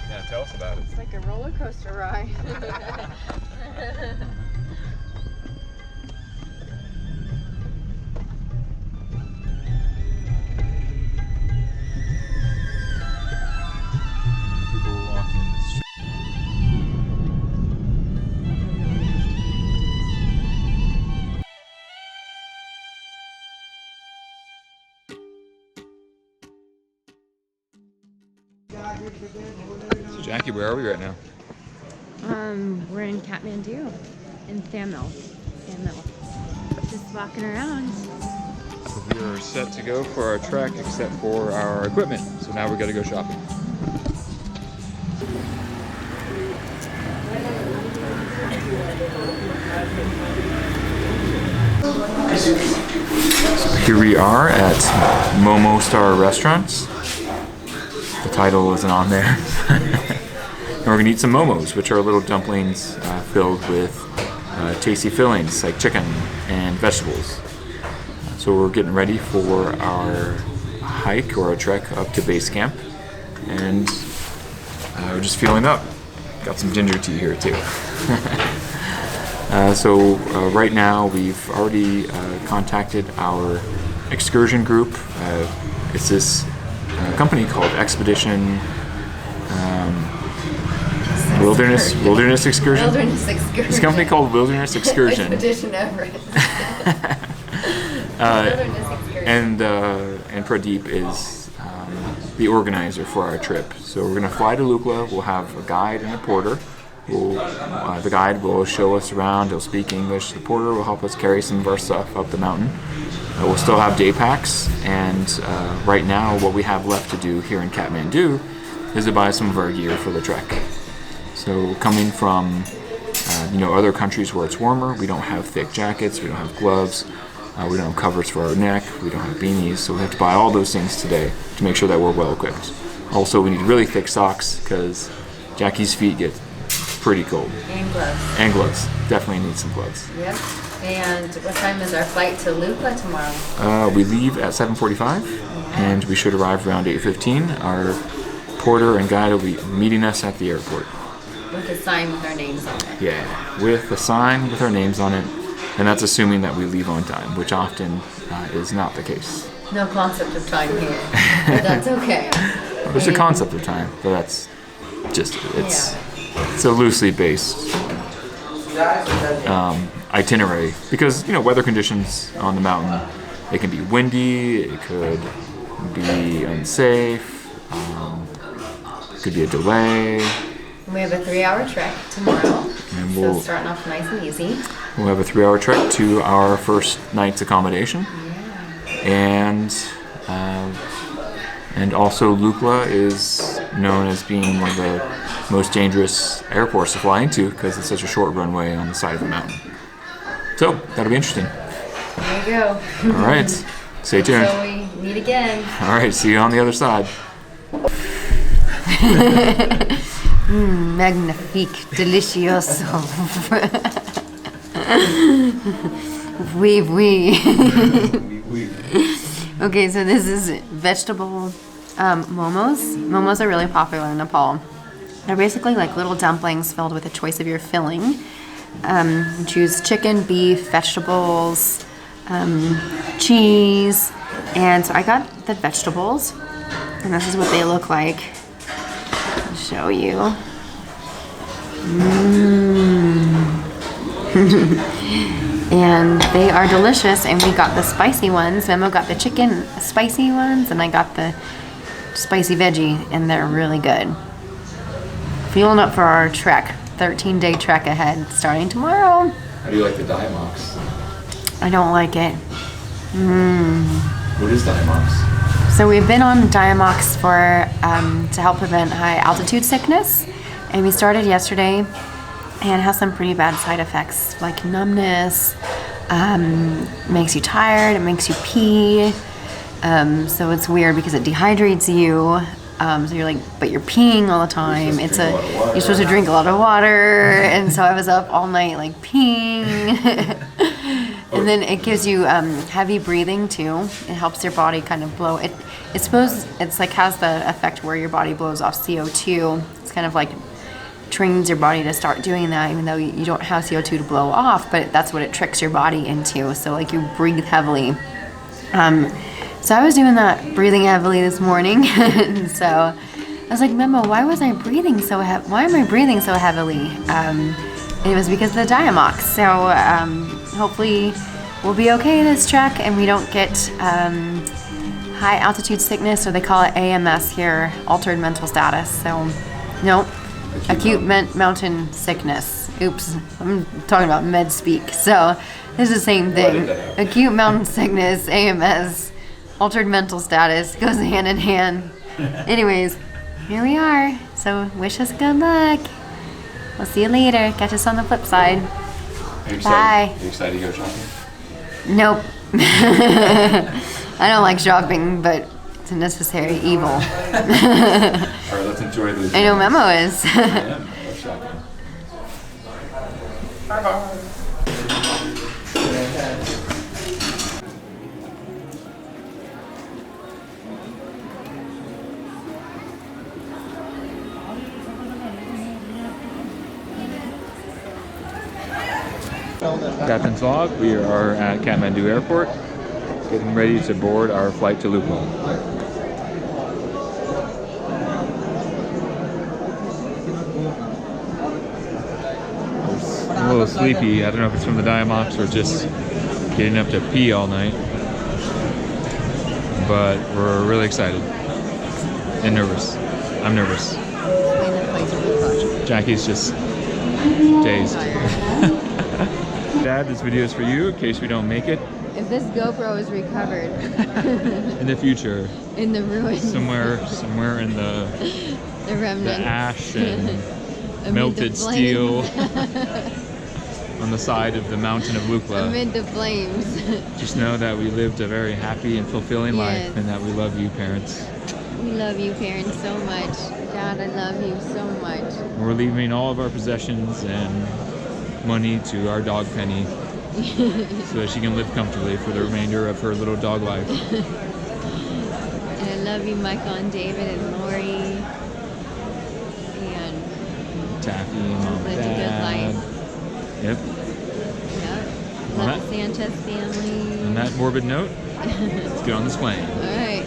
Yeah, tell us about it. It's like a roller coaster ride. People walking the street. So Jackie, where are we right now? We're in Kathmandu, in Thamel. Just walking around. So we are set to go for our trek, except for our equipment. So now we got to go shopping. Here we are at Momo Star Restaurants. The title isn't on there. And we're gonna eat some momos, which are little dumplings filled with tasty fillings like chicken and vegetables. So we're getting ready for our hike or a trek up to base camp, and we're just fueling up. Got some ginger tea here too. So right now we've already contacted our excursion group. It's this company called Expedition Wilderness Excursion. Wilderness Excursion. It's a company called Wilderness Excursion. Expedition Everest. And Pradeep is the organizer for our trip. So we're gonna fly to Lukla. We'll have a guide and a porter. The guide will show us around. He'll speak English. The porter will help us carry some of our stuff up the mountain. We'll still have day packs, and right now what we have left to do here in Kathmandu is to buy some of our gear for the trek. So coming from other countries where it's warmer, we don't have thick jackets, we don't have gloves, we don't have covers for our neck, we don't have beanies, so we have to buy all those things today to make sure that we're well equipped. Also, we need really thick socks because Jackie's feet get pretty cold. And gloves. And gloves. Definitely need some gloves. Yep. And what time is our flight to Lukla tomorrow? We leave at 7:45, and we should arrive around 8:15. Our porter and guide will be meeting us at the airport. With a sign with our names on it. Yeah, with a sign with our names on it, and that's assuming that we leave on time, which often is not the case. No concept of time here, but that's okay. Well, there's a concept of time, but that's just, it's a loosely based itinerary, because weather conditions on the mountain, it can be windy, it could be unsafe, it could be a delay. We have a 3-hour trek tomorrow, and so starting off nice and easy. We'll have a 3-hour trek to our first night's accommodation. Yeah. And also Lukla is known as being one of the most dangerous airports to fly into because it's such a short runway on the side of the mountain. So that'll be interesting. There you go. All right, stay tuned. So we meet again. All right, see you on the other side. Magnifique, delicioso. Oui, oui. Okay, so this is vegetable momos. Momos are really popular in Nepal. They're basically like little dumplings filled with a choice of your filling. You choose chicken, beef, vegetables, cheese, and so I got the vegetables, and this is what they look like. I'll show you. And they are delicious, and we got the spicy ones. Memo got the chicken spicy ones, and I got the spicy veggie, and they're really good. Fueling up for our trek, 13-day trek ahead, starting tomorrow. How do you like the Diamox? I don't like it. What is Diamox? So we've been on Diamox for to help prevent high altitude sickness, and we started yesterday. And it has some pretty bad side effects like numbness, makes you tired, it makes you pee. So it's weird because it dehydrates you. So you're like, but you're peeing all the time. You're supposed to drink a lot of water. And so I was up all night like peeing. And then it gives you heavy breathing too. It helps your body kind of blow. It's supposed it's like has the effect where your body blows off CO2. It's kind of like trains your body to start doing that, even though you don't have CO2 to blow off. But that's what it tricks your body into. So like you breathe heavily. So I was doing that, breathing heavily this morning. And so I was like, Memo, why was I breathing so why am I breathing so heavily? And it was because of the Diamox. So hopefully we'll be okay this trek and we don't get high altitude sickness, or they call it AMS here, altered mental status. So no, acute mountain sickness. Oops, I'm talking about med speak. So it's the same thing. Acute mountain sickness, AMS, altered mental status goes hand in hand. Anyways, here we are. So wish us good luck. We'll see you later. Catch us on the flip side. Bye. Are you excited to go shopping? Nope. I don't like shopping, but it's a necessary evil. All right, let's enjoy these. I know Memo is. I am. Let's shopping. Bye-bye. Captain's log. We are at Kathmandu Airport, getting ready to board our flight to Lukla. I'm a little sleepy. I don't know if it's from the Diamox or just getting up to pee all night, but we're really excited and nervous. I'm nervous. Jackie's just dazed. Dad, this video is for you in case we don't make it. If this GoPro is recovered in the future, in the ruins, somewhere in the remnant, the ash and melted steel on the side of the mountain of Lukla. Amid the flames. Just know that we lived a very happy and fulfilling life, and that we love you, parents. We love you, parents, so much. Dad, I love you so much. We're leaving all of our possessions and money to our dog Penny so that she can live comfortably for the remainder of her little dog life. And I love you, Michael and David and Lori and Taffy and Mom and lived Dad. a good life. Yep. Love the Sanchez family. On that morbid note, let's get on this plane. All right.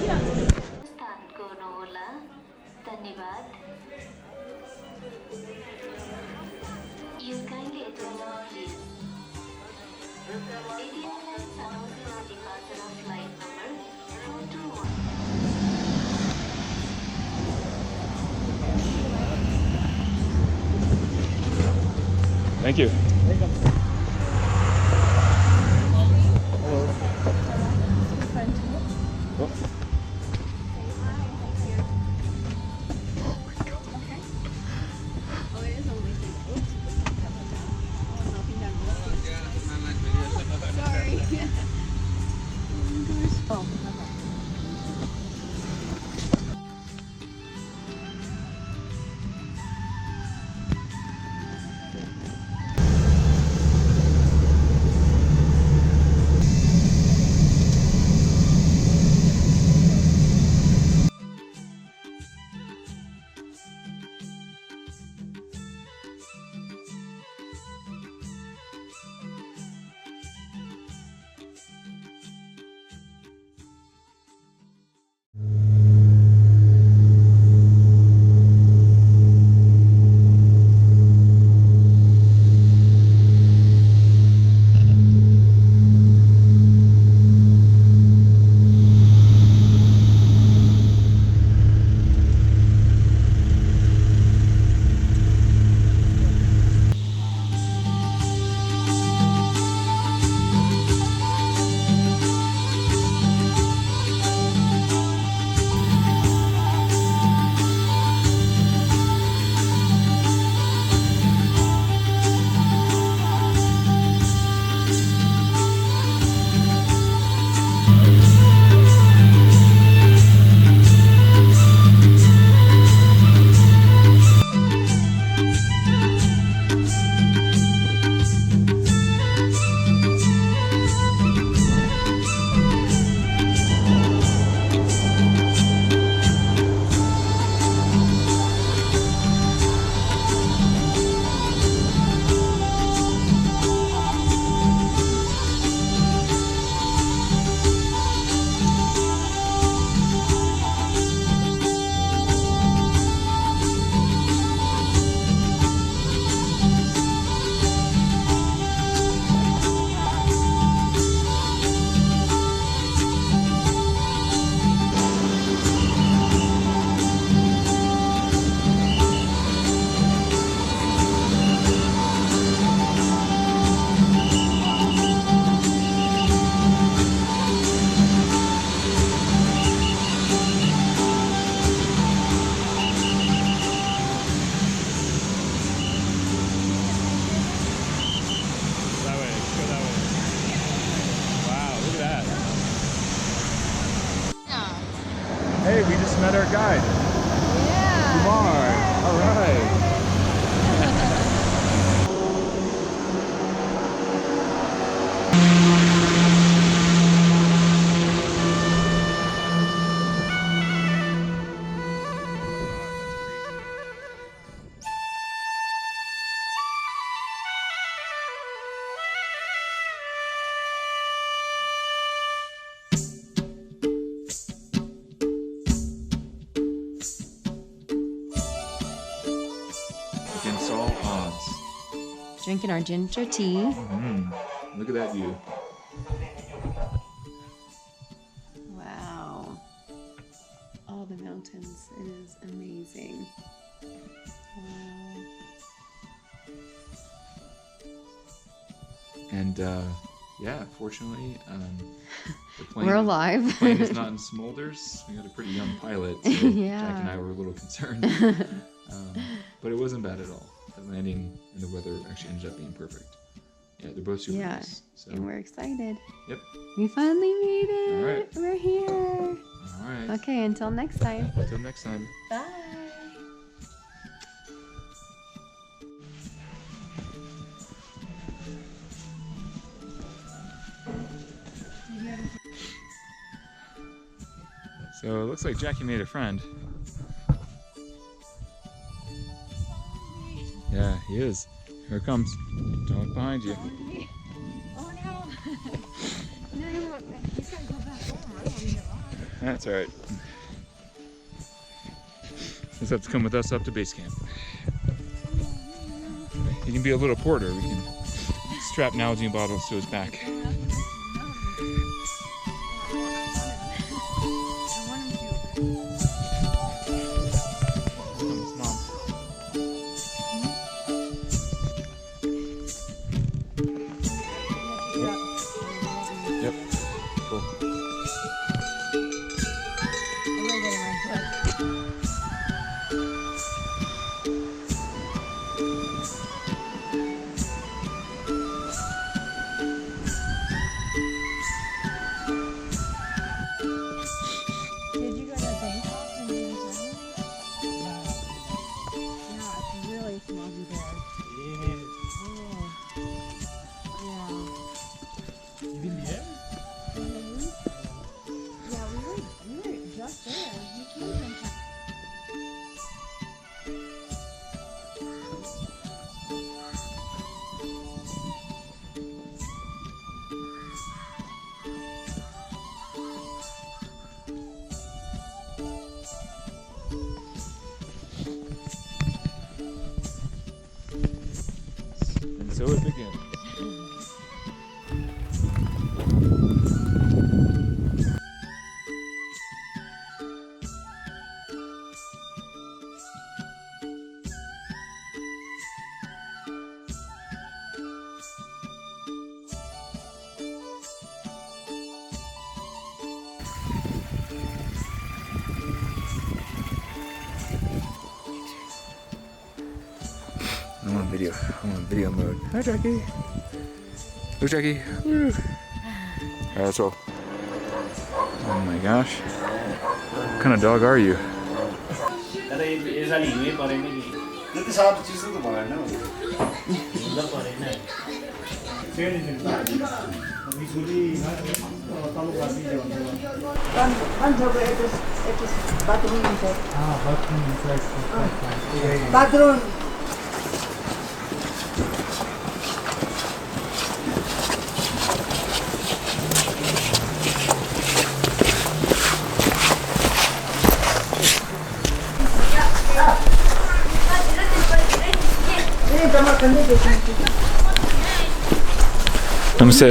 Thank you. Drinking our ginger tea. Look at that view. Wow. All the mountains. It is amazing. Wow. And yeah, fortunately, the plane, We're alive. The plane is not in smolders. We had a pretty young pilot, so Yeah. Jack and I were a little concerned. But it wasn't bad at all. The landing and the weather actually ended up being perfect. Yeah, they're both super nice. So. And we're excited. Yep. We finally made it. All right. We're here. All right. Okay, until next time. Until next time. Bye. So it looks like Jackie made a friend. Yeah, he is. Here it comes. Don't look behind you. Oh no. No, he's gonna go back home. I don't need it long. That's alright. Just have to come with us up to base camp. He can be a little porter. We can strap Nalgene bottles to his back. Yep. Cool. Did you go to Bangkok and do the ceremony? Yeah, it's really smoggy there. Yeah. You been there? Yeah, we were just there. You came from And so it begins. I'm on video. I'm on video mode. Hi, Jackie. Look, Jackie. Woo. Alright, let's roll. Oh my gosh. What kind of dog are you? Bathroom. Namche.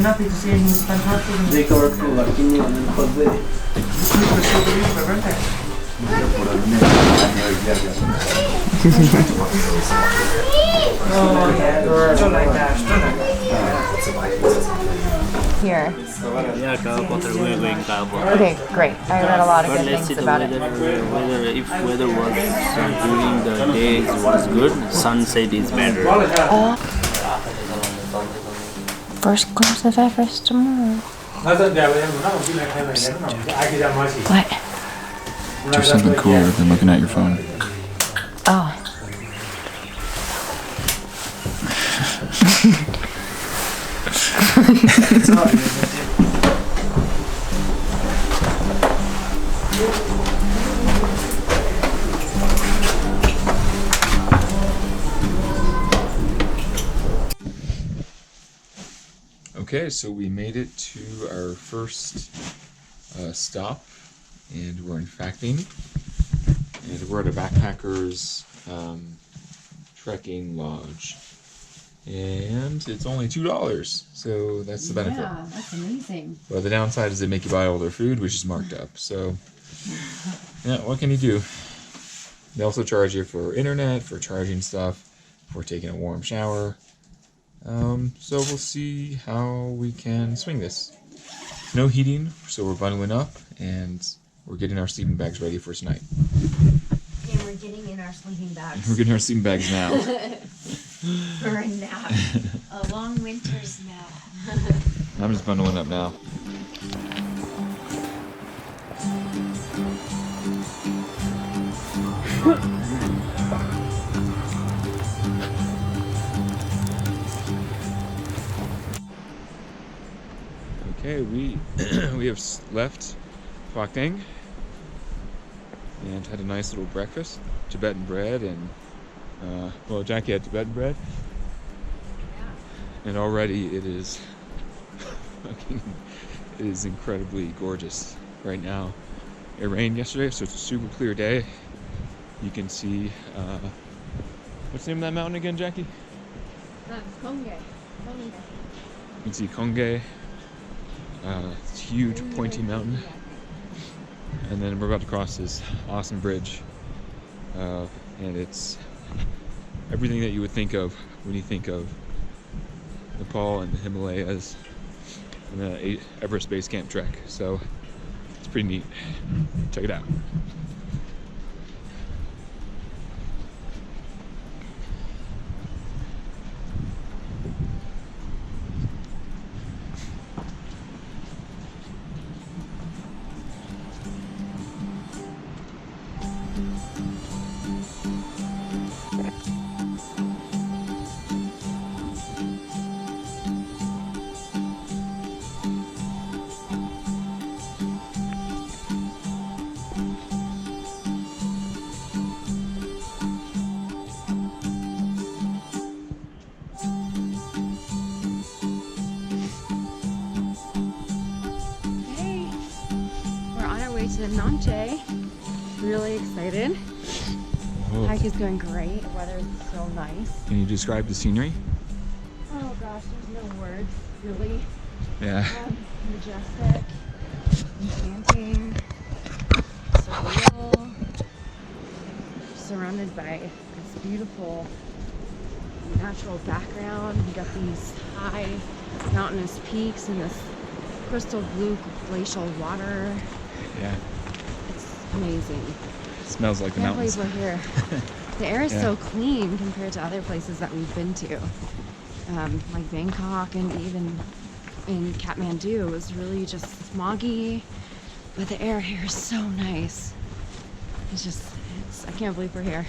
Happy to see him. Fantastic. They covered for working on the here. Yeah, Kathmandu, we're going Kathmandu. Okay, great. I read a lot of But good let's see things the about weather. it. If weather was during the days was good, sunset is better. First glimpse of Everest tomorrow. What? Do something cooler than looking at your phone. Oh. Okay, so we made it to our first stop, and we're in Facting, and we're at a backpackers trekking lodge, and it's only $2, so that's the benefit. Yeah, that's amazing. Well, the downside is they make you buy all their food, which is marked up. So, yeah, what can you do? They also charge you for internet, for charging stuff, for taking a warm shower. So we'll see how we can swing this. No heating, so we're bundling up, and we're getting our sleeping bags ready for tonight. And we're getting in our sleeping bags. We're getting our sleeping bags now. For a nap. A long winter's nap. I'm just bundling up now. Okay, we have left Facting and had a nice little breakfast, Tibetan bread, and well, Jackie had Tibetan bread, and already it is it is incredibly gorgeous right now. It rained yesterday, so it's a super clear day. You can see what's the name of that mountain again, Jackie? Konge. You can see Konge. It's a huge pointy mountain, and then we're about to cross this awesome bridge, and it's everything that you would think of when you think of Nepal and the Himalayas and the Everest Base Camp trek. So it's pretty neat. Check it out. To Namche. Really excited. Oh. Hike is going great. The weather is so nice. Can you describe the scenery? Oh gosh, there's no words. Really Yeah. majestic, enchanting, surreal. Surrounded by this beautiful natural background. You got these high mountainous peaks and this crystal blue glacial water. Yeah. It's amazing. It smells like the Can't mountains. believe we're here. The air is Yeah. so clean compared to other places that we've been to, like Bangkok and even in Kathmandu. It was really just smoggy, but the air here is so nice. I can't believe we're here.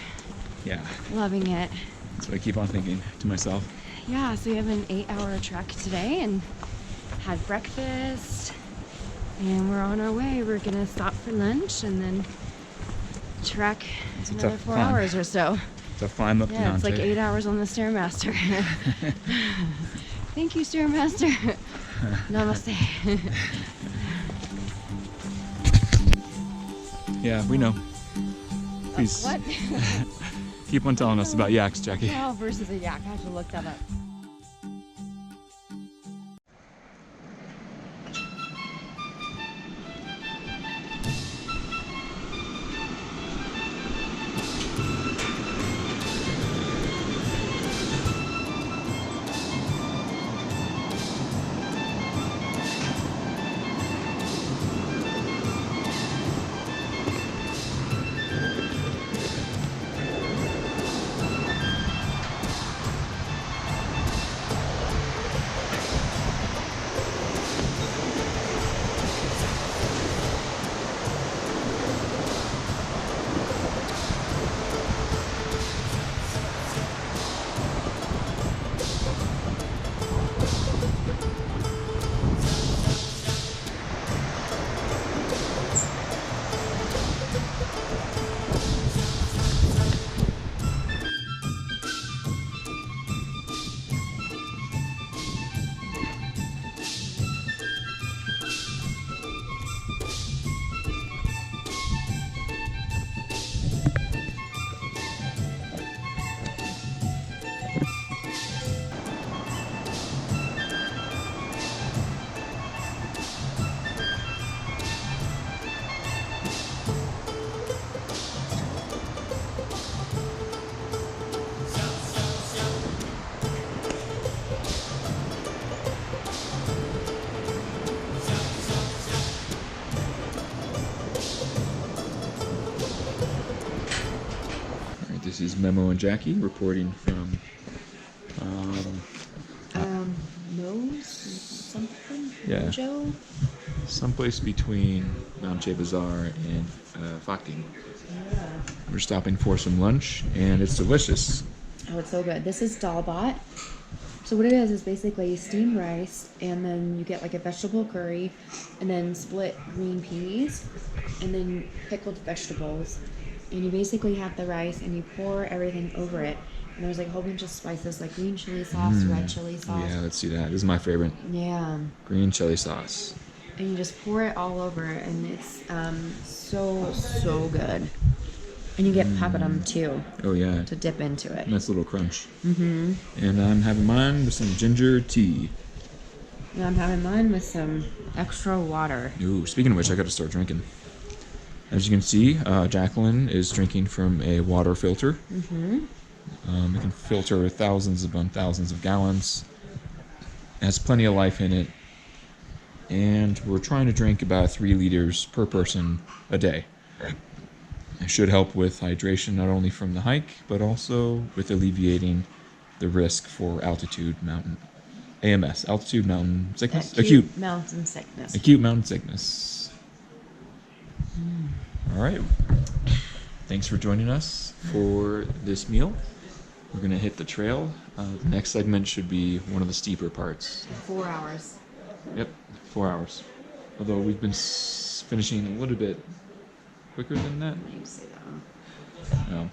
Yeah. Loving it. That's what I keep on thinking to myself. Yeah, so we have an 8-hour trek today and had breakfast. And we're on our way. We're gonna stop for lunch and then trek It's a another tough 4 climb. hours or so. It's a climb up to Yeah, it's like Namche. 8 hours on the Stairmaster. Thank you, Stairmaster. Namaste. Yeah, we know. Please What? keep on telling us about yaks, Jackie. Cow versus a yak. I have to look that up. Memo and Jackie reporting from Nose something? Yeah. Mojo? someplace between Namche Bazaar and Fakting. Yeah. We're stopping for some lunch, and it's delicious. Oh, it's so good. This is dalbat. So what it is basically steamed rice, and then you get like a vegetable curry, and then split green peas, and then pickled vegetables. And you basically have the rice, and you pour everything over it. And there's like a whole bunch of spices, like green chili sauce, red chili sauce. Yeah, let's see that. This is my favorite. Yeah. Green chili sauce. And you just pour it all over, and it's so good. And you get papadum too Oh yeah, to dip into it. nice little crunch. Mm-hmm. And I'm having mine with some ginger tea. And I'm having mine with some extra water. Ooh, speaking of which, I got to start drinking. As you can see, Jacqueline is drinking from a water filter. Mm-hmm. It can filter thousands upon thousands of gallons. It has plenty of life in it. And we're trying to drink about 3 liters per person a day. It should help with hydration not only from the hike, but also with alleviating the risk for altitude mountain AMS, altitude mountain sickness? Acute mountain sickness. Acute mountain sickness. All right. Thanks for joining us for this meal. We're going to hit the trail. The next segment should be one of the steeper parts. 4 hours. Yep, 4 hours. Although we've been finishing a little bit quicker than that. You say that. No.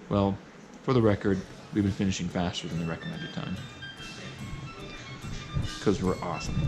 Well, for the record, we've been finishing faster than the recommended time. Because we're awesome.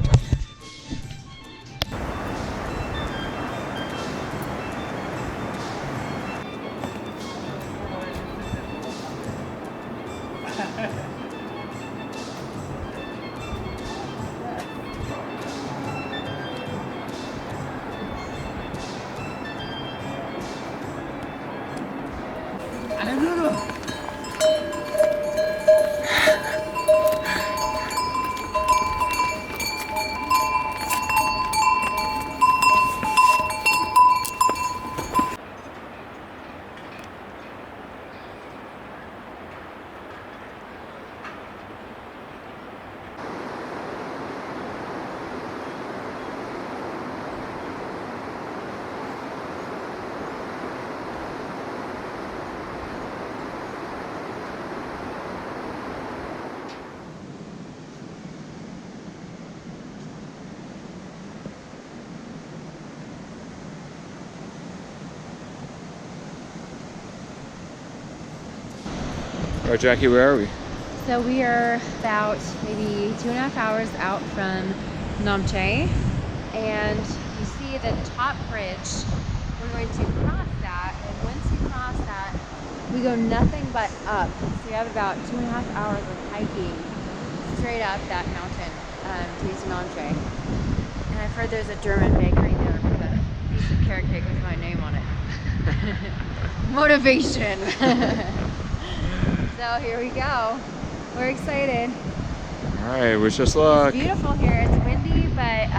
All right, Jackie, where are we? So we are about maybe 2.5 hours out from Namche, and you see the top bridge. We're going to cross that, and once we cross that, we go nothing but up. So we have about 2.5 hours of hiking straight up that mountain to get to Namche. And I've heard there's a German bakery there with a piece of carrot cake with my name on it. Motivation. So here we go. We're excited. All right, wish us luck. It's beautiful here. It's windy, but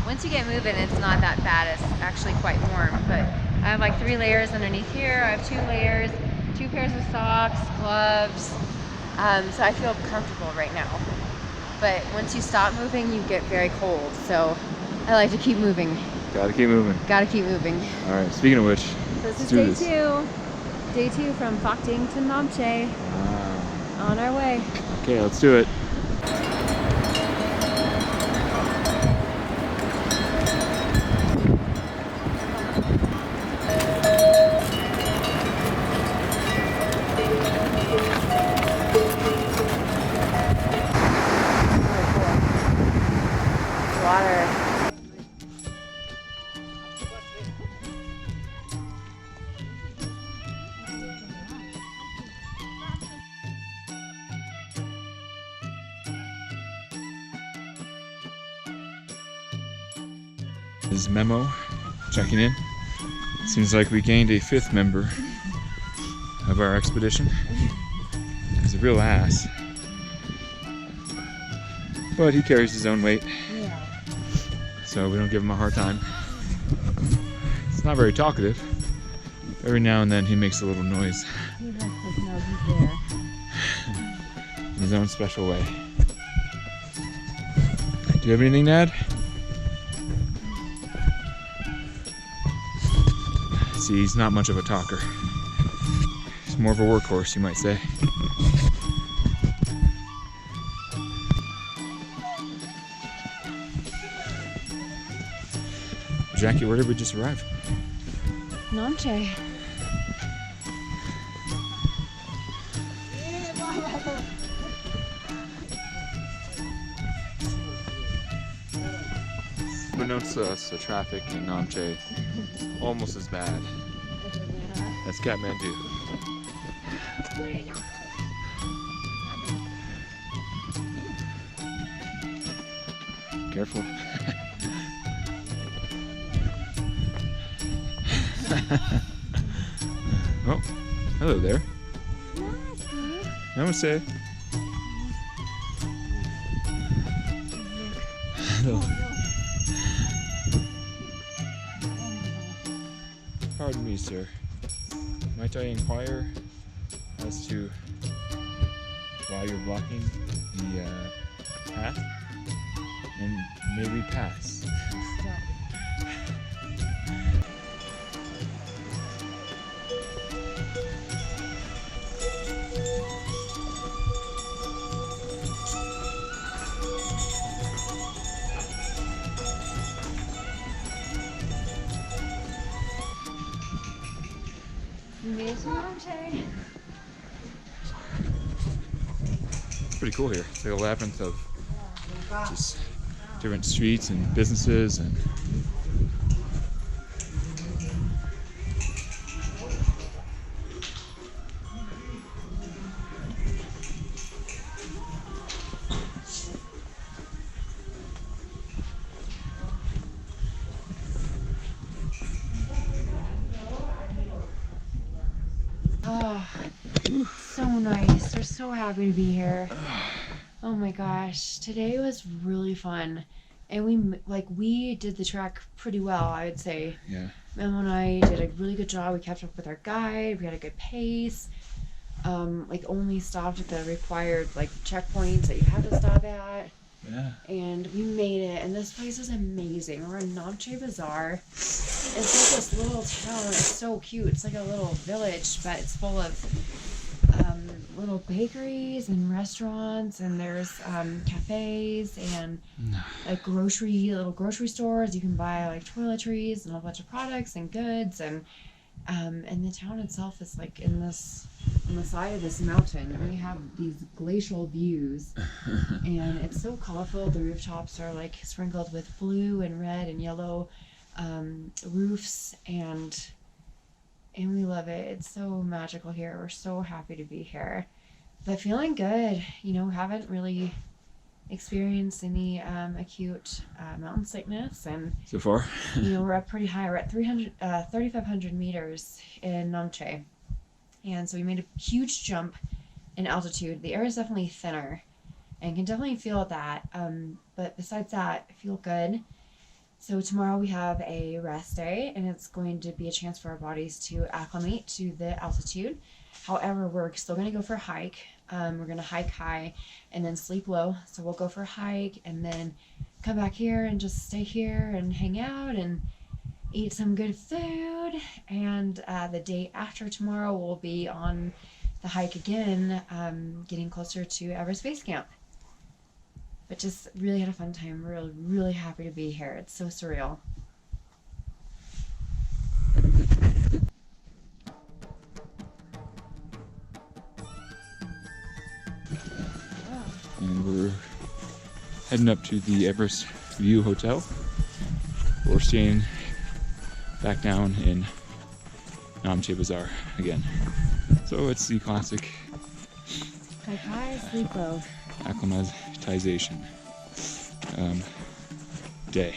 once you get moving, it's not that bad. It's actually quite warm. But I have like 3 layers underneath here. I have 2 layers, 2 pairs of socks, gloves. So I feel comfortable right now. But once you stop moving, you get very cold. So I like to keep moving. Gotta keep moving. Gotta keep moving. All right, speaking of which, So this is do day this. 2. Day 2 from Fakting to Namche. Wow. On our way. Okay, let's do it. Water. This is Memo checking in. Seems like we gained a 5th member of our expedition. He's a real ass. But he carries his own weight, Yeah. so we don't give him a hard time. He's not very talkative. Every now and then he makes a little noise. He likes his know he's there. In his own special way. Do you have anything to add? See, he's not much of a talker. He's more of a workhorse, you might say. Jackie, where did we just arrive? Namche. Unbeknownst to us, the traffic in Namche almost as bad as Kathmandu. Careful. Oh, hello there. Namaste. Hello. Pardon me, sir. Might I inquire as to why you're blocking the path? And may we pass? It's pretty cool here. It's like a labyrinth of just different streets and businesses and oh, so nice. We're so happy to be here. Oh my gosh, today was really fun, and we did the trek pretty well, I would say. yeah. Memo and I did a really good job. We kept up with our guide. We had a good pace. Only stopped at the required checkpoints that you had to stop at. Yeah. And we made it, and this place is amazing. We're in Namche Bazaar. It's like this little town. It's so cute. It's like a little village, but it's full of little bakeries and restaurants, and there's cafes and little grocery stores. You can buy toiletries and a bunch of products and goods, and the town itself is on the side of this mountain. We have these glacial views, and it's so colorful. The rooftops are sprinkled with blue and red and yellow roofs, and we love it. It's so magical here. We're so happy to be here. But feeling good. Haven't really experienced any acute mountain sickness, and So far? we're up pretty high. We're at 3,500 meters in Namche, and so we made a huge jump in altitude. The air is definitely thinner, and can definitely feel that. But besides that, I feel good. So tomorrow we have a rest day, and it's going to be a chance for our bodies to acclimate to the altitude. However, we're still going to go for a hike. We're going to hike high and then sleep low. So we'll go for a hike and then come back here and just stay here and hang out and eat some good food. And the day after tomorrow, we'll be on the hike again, getting closer to Everest Base Camp. But just really had a fun time. Really, really happy to be here. It's so surreal. And we're heading up to the Everest View Hotel. We're staying back down in Namche Bazaar again. So it's the classic Hike high, sleep low. acclimatization day.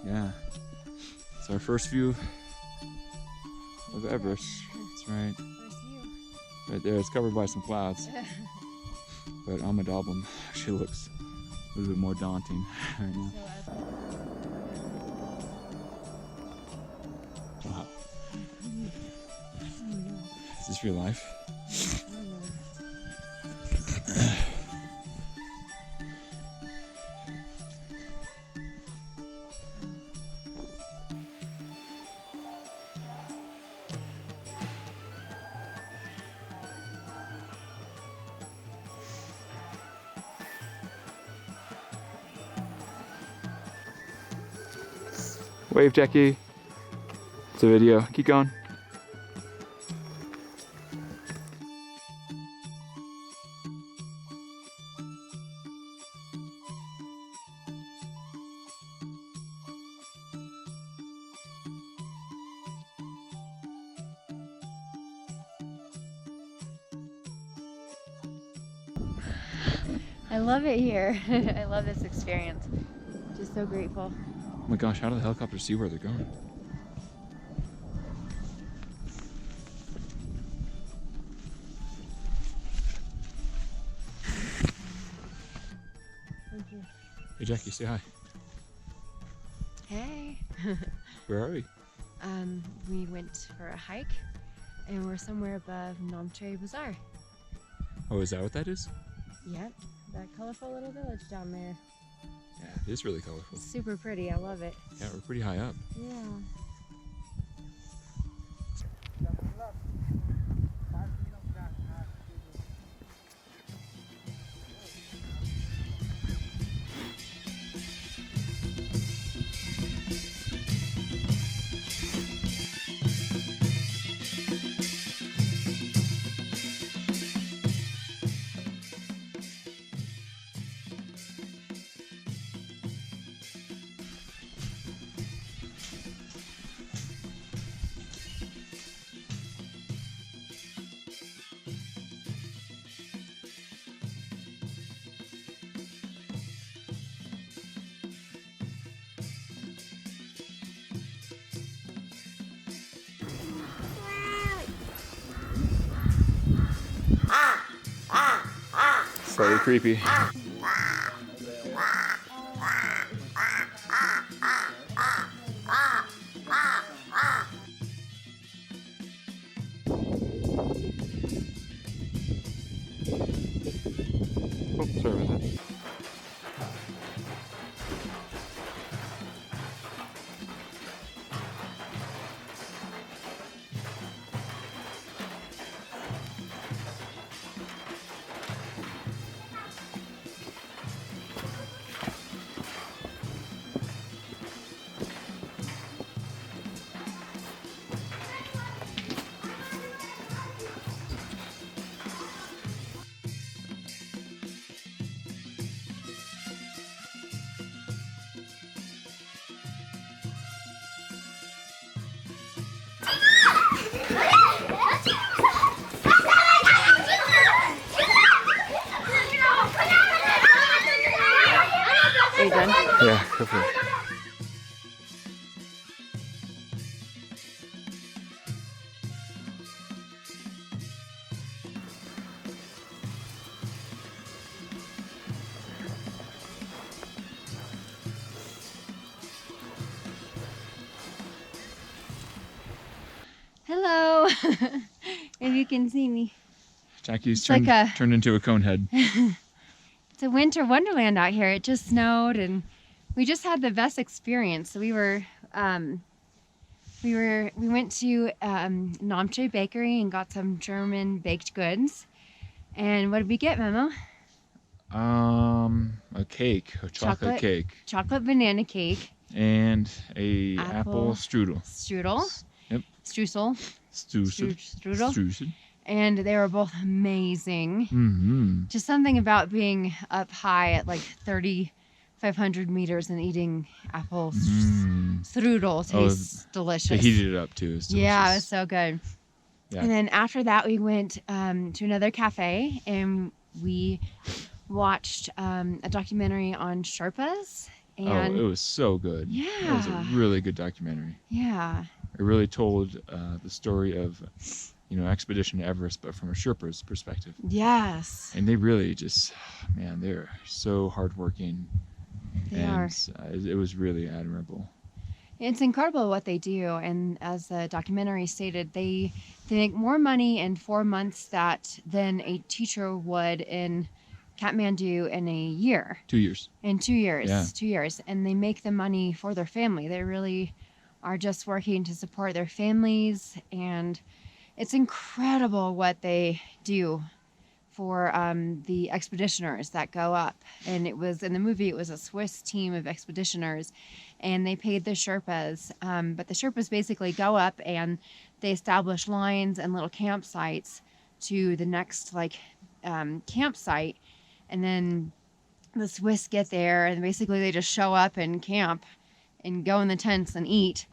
Yeah, it's our first view of Everest. That's right. Right there, it's covered by some clouds. But Amadabam actually looks a little bit more daunting right now. Wow. Is this real life? Wave, Jackie. It's a video. Keep going. I love it here. I love this experience. Just so grateful. Oh my gosh, how do the helicopters see where they're going? Thank you. Hey Jackie, say hi. Hey. Where are we? We went for a hike and we're somewhere above Namche Bazaar. Oh, is that what that is? Yep, that colorful little village down there. Yeah, it is really colorful. Super pretty, I love it. Yeah, we're pretty high up. Yeah. Slightly creepy. Oh, sorry about that. Are you done? Yeah, go for it. Hello. If you can see me. Jackie's It's like turned into a cone head. It's a winter wonderland out here. It just snowed and we just had the best experience. So we went to Namche Bakery and got some German baked goods. And what did we get, Memo? A cake, a chocolate cake. Chocolate banana cake. And a apple strudel. Strudel. Yep. Streusel. Strudel. Strudel. And they were both amazing. Mm-hmm. Just something about being up high at like 3,500 meters and eating apple strudel tastes delicious. They heated it up too. It's delicious. Yeah, it was so good. Yeah. And then after that, we went to another cafe and we watched a documentary on Sherpas. And it was so good. Yeah. It was a really good documentary. Yeah. It really told the story of, expedition to Everest, but from a Sherpa's perspective. Yes. And they really just, man, they're so hardworking. They are. It was really admirable. It's incredible what they do, and as the documentary stated, they make more money in 4 months than a teacher would in Kathmandu in a year. 2 years. In 2 years. Yeah. 2 years. And they make the money for their family. They really are just working to support their families, and it's incredible what they do for the expeditioners that go up. And it was, in the movie, it was a Swiss team of expeditioners, and they paid the Sherpas. But the Sherpas basically go up and they establish lines and little campsites to the next campsite. And then the Swiss get there, and basically they just show up and camp and go in the tents and eat.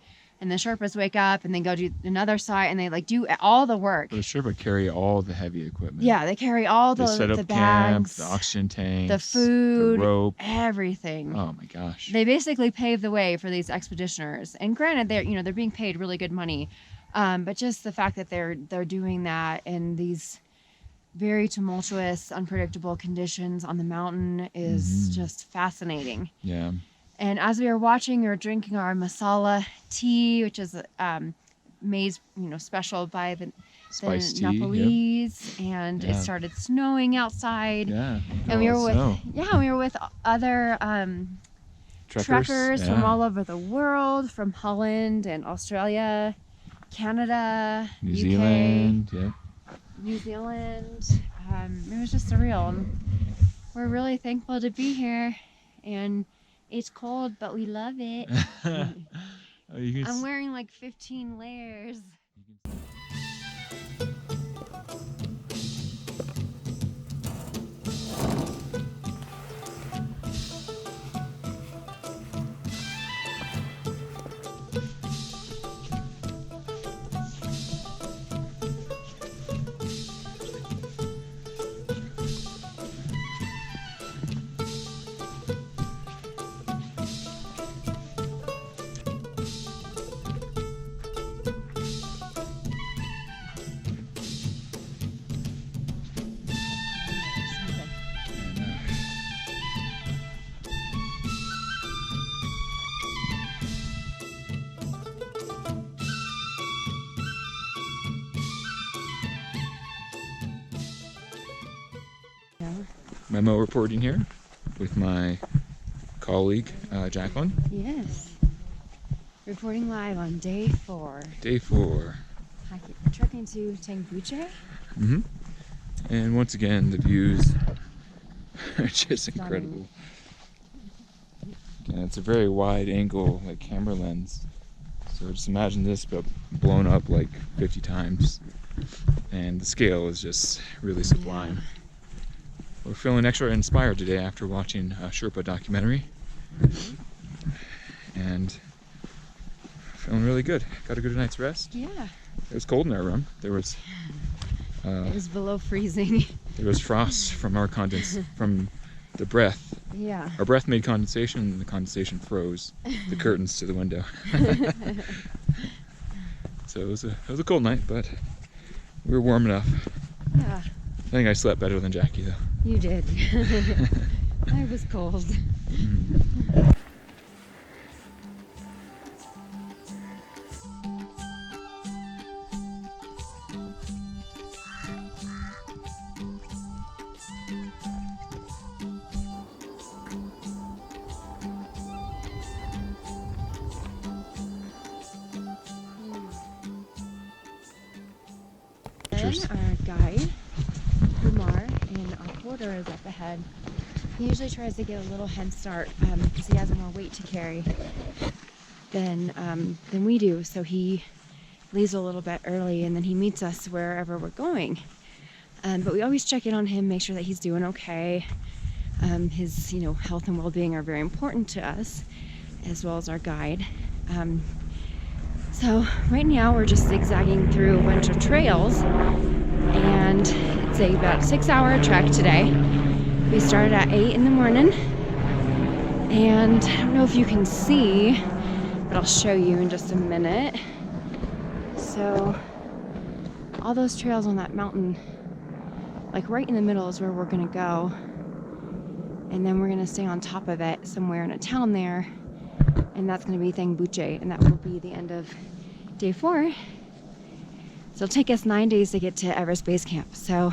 And the Sherpas wake up and then go to another site, and they do all the work. The Sherpa carry all the heavy equipment. Yeah, they carry all They set up the camp, bags, the oxygen tanks, the food, the rope, everything. Oh my gosh. They basically pave the way for these expeditioners. And granted, they're being paid really good money, but just the fact that they're doing that in these very tumultuous, unpredictable conditions on the mountain is just fascinating. Yeah. And as we were watching, we were drinking our masala tea, which is made special by the Spice tea, Nepalese, and it started snowing outside. Yeah. And we were with other trekkers from all over the world, from Holland and Australia, Canada, New UK, Zealand. Yeah. New Zealand. It was just surreal. And we're really thankful to be here, and it's cold, but we love it. I'm wearing 15 layers. Memo reporting here with my colleague, Jacqueline. Yes. Reporting live on day 4. Day 4. Trekking to Tengboche. And once again, the views are just incredible. And it's a very wide angle, camera lens. So just imagine this, but blown up 50 times. And the scale is just really sublime. Yeah. We're feeling extra inspired today after watching a Sherpa documentary. And feeling really good. Got a good night's rest. Yeah. It was cold in our room. There was it was below freezing. There was frost from our from the breath. Yeah. Our breath made condensation, and the condensation froze the curtains to the window. So it was a cold night, but we were warm enough. Yeah. I think I slept better than Jackie, though. You did. I was cold. Our guide, Kumar, and our porter is up ahead. He usually tries to get a little head start because he has more weight to carry than we do. So he leaves a little bit early, and then he meets us wherever we're going. But we always check in on him, make sure that he's doing okay. His health and well-being are very important to us, as well as our guide. So right now we're just zigzagging through a bunch of trails, and it's about 6-hour trek today. We started at 8 in the morning, and I don't know if you can see, but I'll show you in just a minute. So all those trails on that mountain, like right in the middle is where we're gonna go. And then we're gonna stay on top of it somewhere in a town there. And that's gonna be Tengboche, and that will be the end of day 4. So it'll take us 9 days to get to Everest Base Camp. So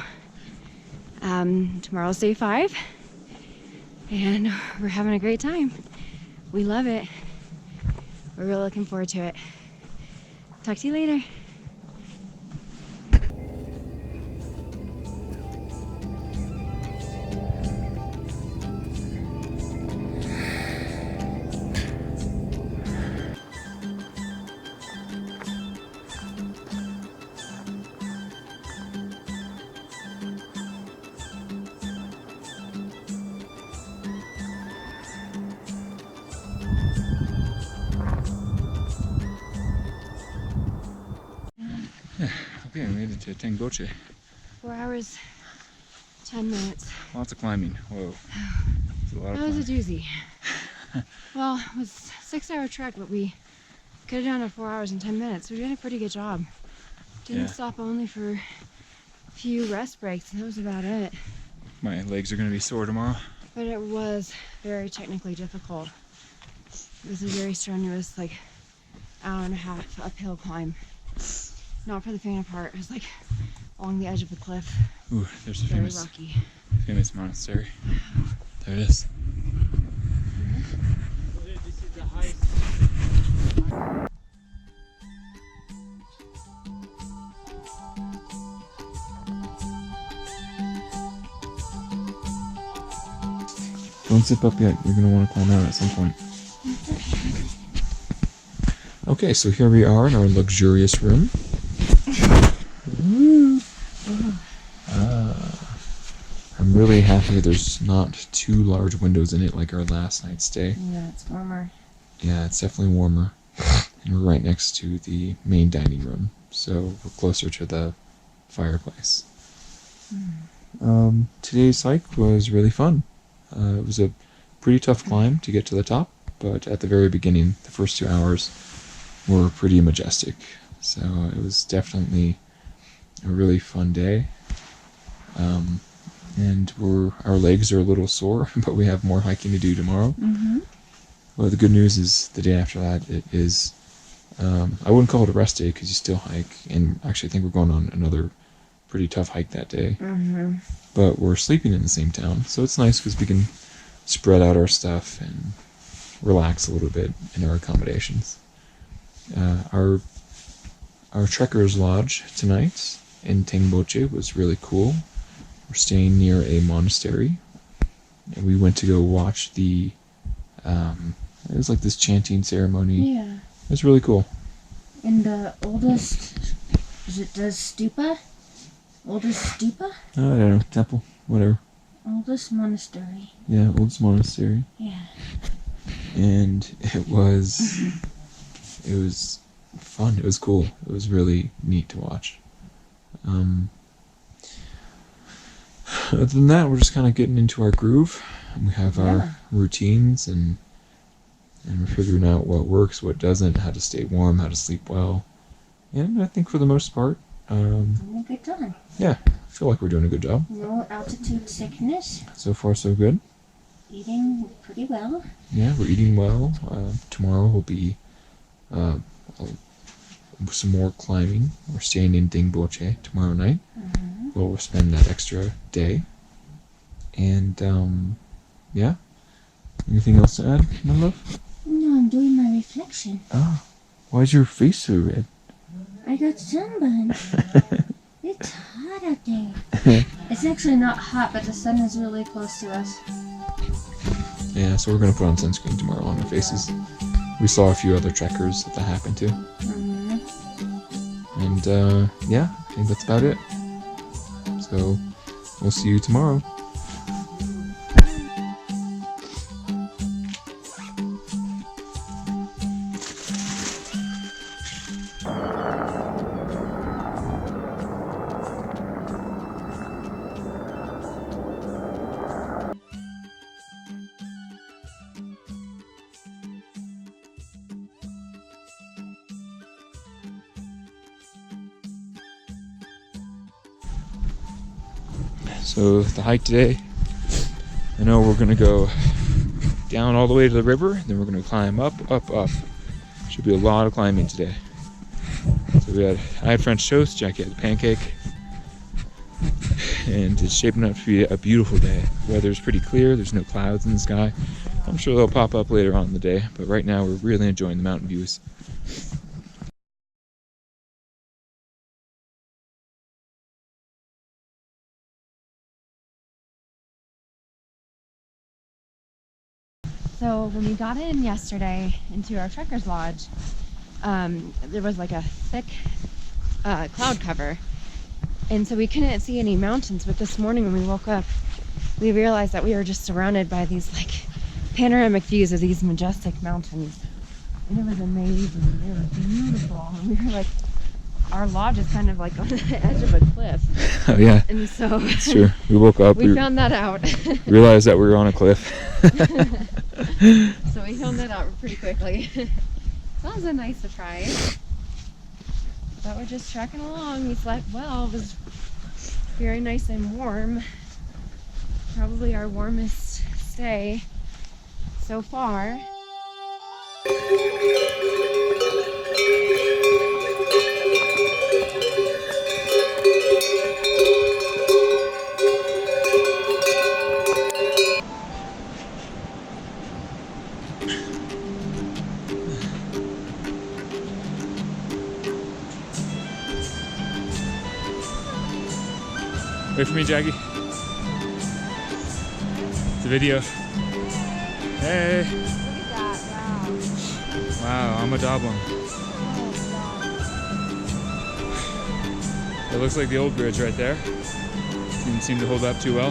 tomorrow's day 5, and we're having a great time. We love it. We're really looking forward to it. Talk to you later. Okay, we made it to Tengboche. 4 hours, 10 minutes. Lots of climbing. Whoa. It's a lot of That was a climbing. doozy. Well, it was a 6-hour trek, but we cut it down to 4 hours and 10 minutes. We did a pretty good job. Didn't Yeah. stop only for a few rest breaks, and that was about it. My legs are going to be sore tomorrow. But it was very technically difficult. It was a very strenuous, like, hour and a half uphill climb. Not for the faint of heart. It was like along the edge of the cliff. Ooh, there's a Very famous rocky. monastery. There it is. This is the highest. Don't zip up yet. You're going to want to climb out at some point. Okay, so here we are in our luxurious room. Woo. I'm really happy there's not too large windows in it like our last night's stay. Yeah, it's warmer. Yeah, it's definitely warmer. And we're right next to the main dining room, so we're closer to the fireplace. Today's hike was really fun. It was a pretty tough climb to get to the top, but at the very beginning, the first 2 hours were pretty majestic. So it was definitely a really fun day. And our legs are a little sore, but we have more hiking to do tomorrow. Well, the good news is the day after that, it is, I wouldn't call it a rest day because you still hike, and actually I think we're going on another pretty tough hike that day. But we're sleeping in the same town, so it's nice because we can spread out our stuff and relax a little bit in our accommodations. Our Trekkers Lodge tonight in Tengboche was really cool. We're staying near a monastery, and we went to go watch the, it was like this chanting ceremony. Yeah. It was really cool. In the oldest, is it the stupa? Oldest stupa? I don't know, temple, whatever. Oldest monastery. Yeah, oldest monastery. Yeah. And it was fun. It was cool. It was really neat to watch. Other than that, we're just kind of getting into our groove. We have our routines, and we're figuring out what works, what doesn't, how to stay warm, how to sleep well. And I think for the most part, Having a good time. yeah, I feel like we're doing a good job. No altitude sickness. So far, so good. Eating pretty well. Yeah, we're eating well. Tomorrow will be some more climbing. We're staying in Tengboche tomorrow night. We'll spend that extra day. And, yeah. Anything else to add, my love? No, I'm doing my reflection. Oh, why is your face so red? I got sunburn. It's hot out there. It's actually not hot, but the sun is really close to us. Yeah, so we're going to put on sunscreen tomorrow on our faces. We saw a few other trekkers that happened to. And, yeah, I think that's about it. So, we'll see you tomorrow. So the hike today, I know we're gonna go down all the way to the river, then we're gonna climb up, up, up. Should be a lot of climbing today. So I had French toast, Jackie had the pancake, and it's shaping up to be a beautiful day. The weather's pretty clear, there's no clouds in the sky. I'm sure they'll pop up later on in the day, but right now we're really enjoying the mountain views. So when we got in yesterday into our trekker's lodge, there was like a thick cloud cover, and so we couldn't see any mountains. But this morning when we woke up, we realized that we were just surrounded by these like panoramic views of these majestic mountains, and it was amazing. They were beautiful, and we were like, our lodge is kind of like on the edge of a cliff. Oh yeah, and so it's true. We woke up, we found that out. Realized that we were on a cliff. So we found that out pretty quickly. That was a nice surprise. But we're just trekking along. We slept well. It was very nice and warm. Probably our warmest stay so far. Wait for me, Jackie. It's a video. Hey. Look at that, wow. Wow, I'm a Dublin. It looks like the old bridge right there. Didn't seem to hold up too well.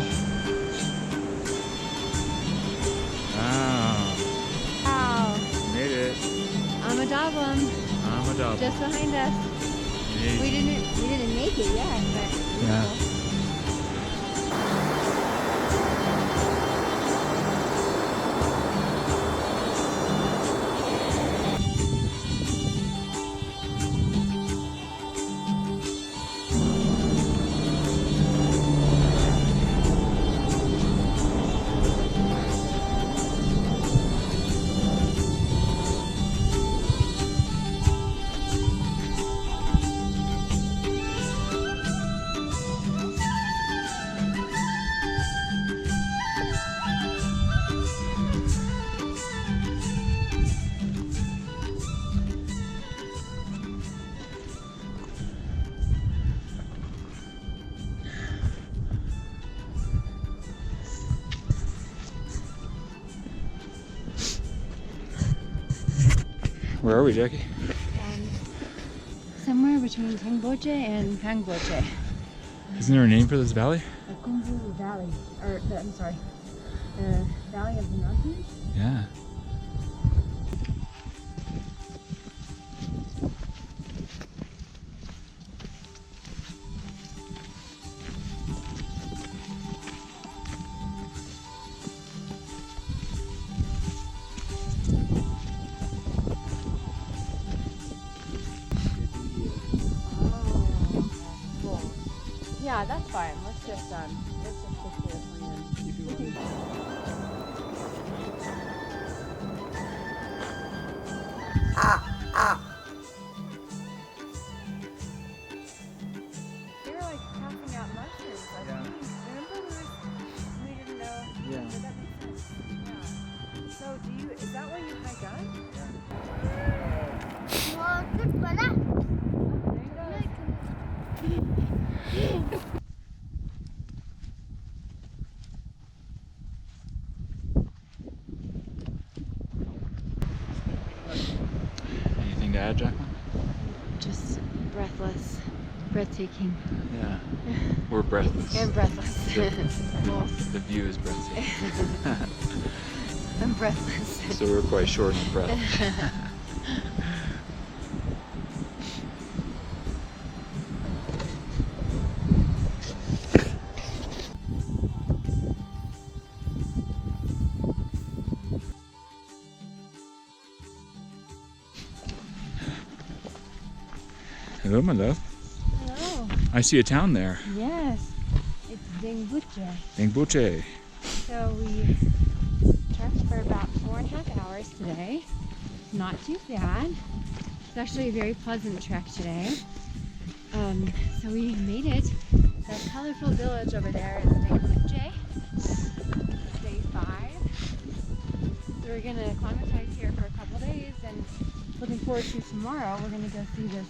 Wow. Wow. Made it. I'm a Dublin. I'm a Dublin. Just behind us. Amazing. We didn't make it yet, but Yeah. Where are we, Jackie? somewhere between Tengboche and Tengboche. Isn't there a name for this valley? Kathmandu Valley, or I'm sorry, the Valley of the Namche. Yeah. Yeah, that's fine. Let's just stick to the plan. They were like passing out mushrooms. Remember we didn't know. Yeah. But that makes sense. Yeah. So is that where you hike up? Anything to add, Jacqueline? Just breathtaking. Yeah. We're breathless. And breathless. The view is breathtaking. I'm breathless. So we're quite short in breath. Hello, my love. Hello. I see a town there. Yes. It's Tengboche. Tengboche. So we trekked for about 4.5 hours today. Not too bad. It's actually a very pleasant trek today. So we made it. That colorful village over there is Tengboche. Day 5. So we're gonna acclimatize here for a couple days, and looking forward to tomorrow. We're gonna go see this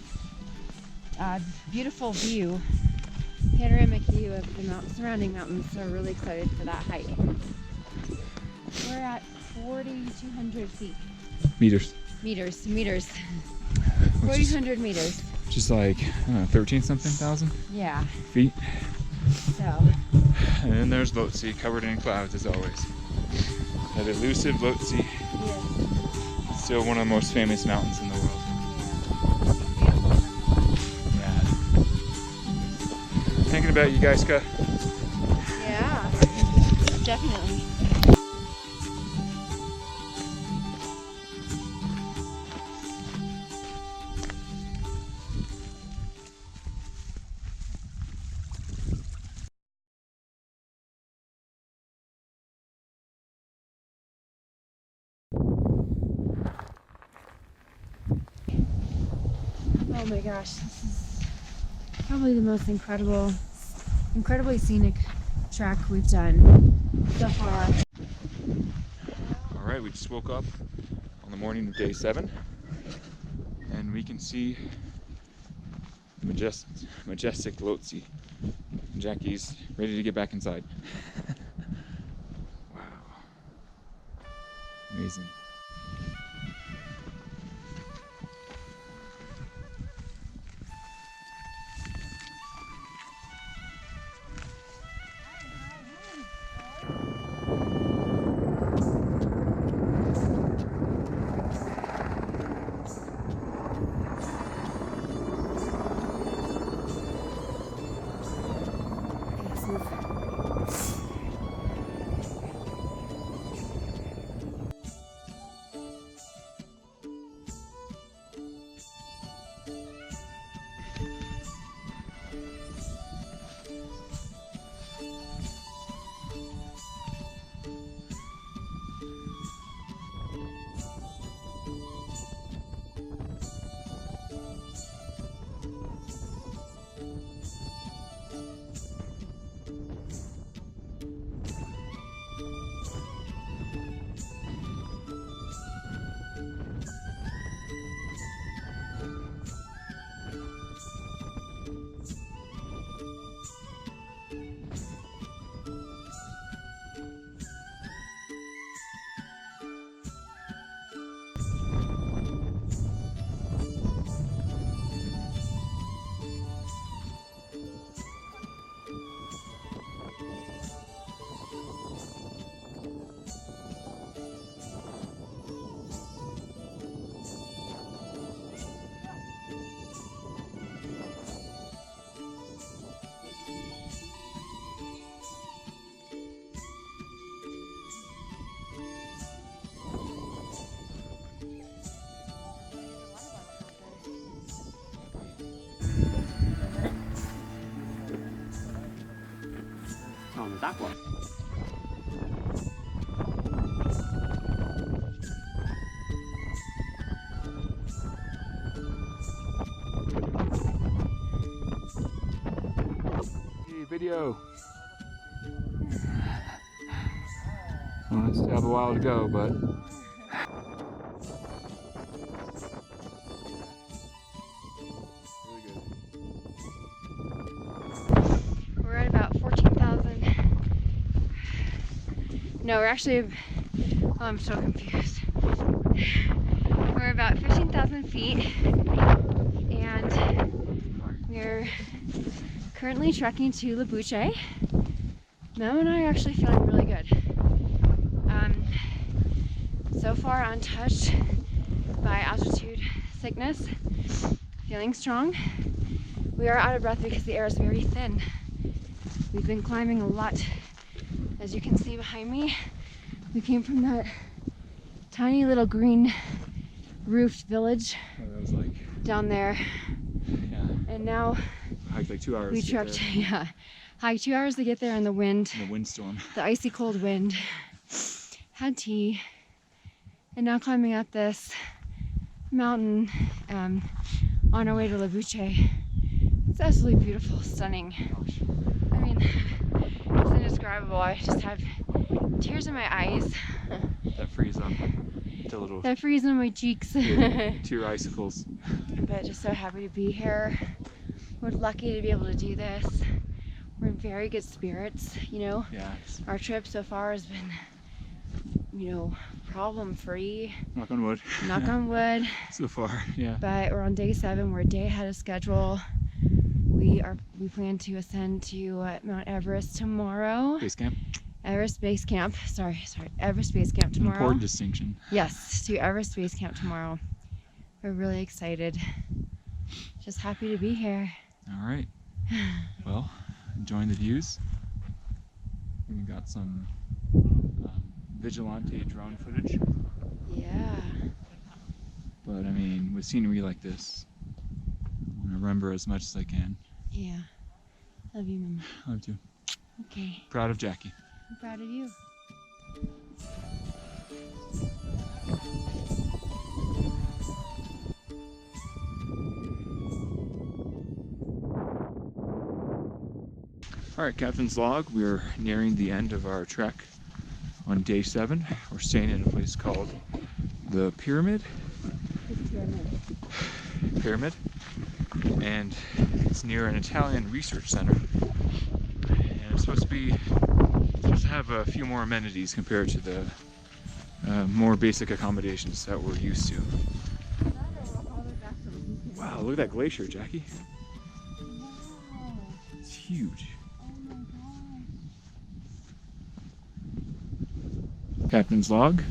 beautiful view, panoramic view of the surrounding mountains. So we're really excited for that hike. We're at 4,200 feet. Meters. Meters. 4,200 meters. Just like 13 something thousand Yeah. feet. So. And then there's Lhotse, covered in clouds as always. That elusive Lhotse, Yes. still one of the most famous mountains in the world. Yeah. Thinking about you guys, Ka. Yeah. Definitely. Oh my gosh, this is probably the most incredibly scenic trek we've done so far. All right, we just woke up on the morning of day 7, and we can see the majestic Lhotse. Jackie's ready to get back inside. Wow, amazing. That one. Video. Well, I still have a while to go, but really good. We're at about 14,000. No, we're actually, oh, I'm so confused. We're about 15,000 feet, and we're currently trekking to Tengboche. Mel and I are actually feeling really good. So far untouched by altitude sickness, feeling strong. We are out of breath because the air is very thin. We've been climbing a lot. As you can see behind me, we came from that tiny little green roofed village That was like, down there, yeah, and now hiked like 2 hours. we to get trekked there. yeah, Hiked 2 hours to get there in the wind, in the windstorm. the icy cold wind. Had tea, and now climbing up this mountain on our way to Tengboche. It's absolutely beautiful, stunning. I mean, it's indescribable. I just have tears in my eyes. That freeze up to little That freeze on my cheeks. tear icicles. But just so happy to be here. We're lucky to be able to do this. We're in very good spirits, you know. Yeah. Our trip so far has been, you know, problem-free. Knock on wood. Knock on wood. So far, yeah. But we're on day 7. We're a day ahead of schedule. We plan to ascend to Mount Everest tomorrow. Base camp. Everest Base Camp. Sorry. Everest Base Camp tomorrow. Important distinction. Yes, to Everest Base Camp tomorrow. We're really excited. Just happy to be here. All right. Well, enjoying the views. We got some vigilante drone footage. Yeah. But I mean, with scenery like this, I want to remember as much as I can. Yeah. Love you, Mama. Love you. Okay. Proud of Jackie. I'm proud of you. All right, Captain's Log. We're nearing the end of our trek on day 7. We're staying in a place called the Pyramid. Pyramid. And it's near an Italian research center. And it's supposed to have a few more amenities compared to the more basic accommodations that we're used to. Wow, look at that glacier, Jackie. It's huge. Captain's Log.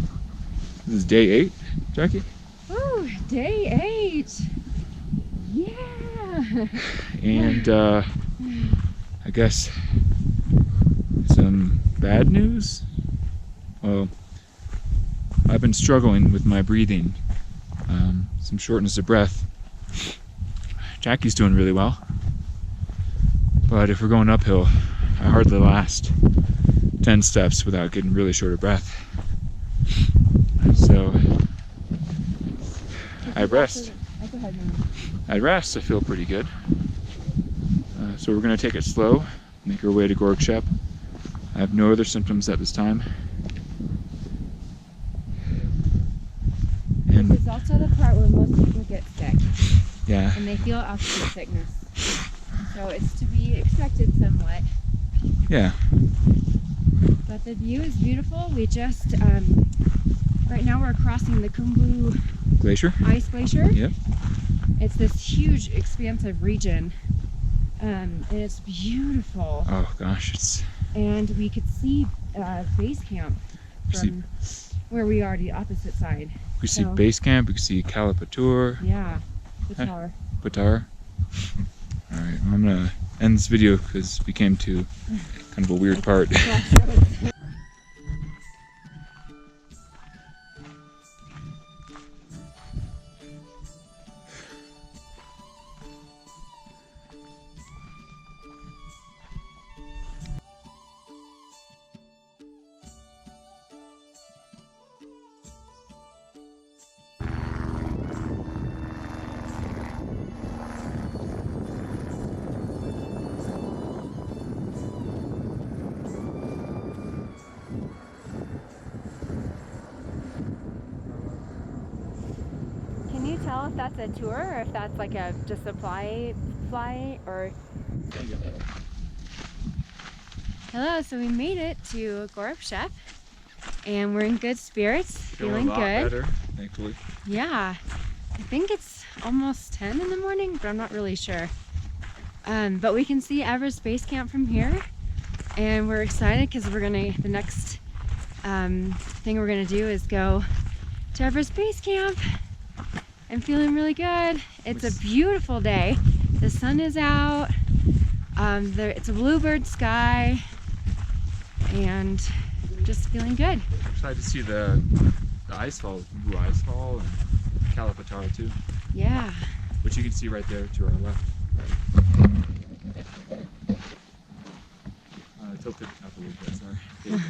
This is day 8, Jackie. Ooh, day 8. Yeah. And I guess some bad news. Well, I've been struggling with my breathing, some shortness of breath. Jackie's doing really well, but if we're going uphill, I hardly last 10 steps without getting really short of breath. So I rest. At rest, I feel pretty good. So we're going to take it slow, make our way to Gorkshep. I have no other symptoms at this time. And This is also the part where most people get sick yeah, and they feel altitude sickness. So it's to be expected somewhat. yeah, But the view is beautiful. We just, right now we're crossing the Kathmandu glacier. ice glacier. Yep. It's this huge, expansive region, and it's beautiful. Oh gosh, it's. And we could see base camp See- from where we are, the opposite side. We see So- base camp. We can see Calipatur, Yeah, Bazaar. Bazaar. All right, I'm gonna end this video because we came to kind of a weird part. Can you tell if that's a tour or if that's like just a fly or? Hello, so we made it to Gorkshep and we're in good spirits, feeling a lot good. better, thankfully. Yeah, I think it's almost 10 in the morning, but I'm not really sure. But we can see Everest Base Camp from here, and we're excited because the next thing we're gonna do is go to Everest Base Camp. I'm feeling really good. It's a beautiful day. The sun is out. It's a bluebird sky, and just feeling good. Excited to see the icefall, blue icefall, and Calipatar too, Yeah. which you can see right there to our left. tilted up a little bit, sorry. There you go.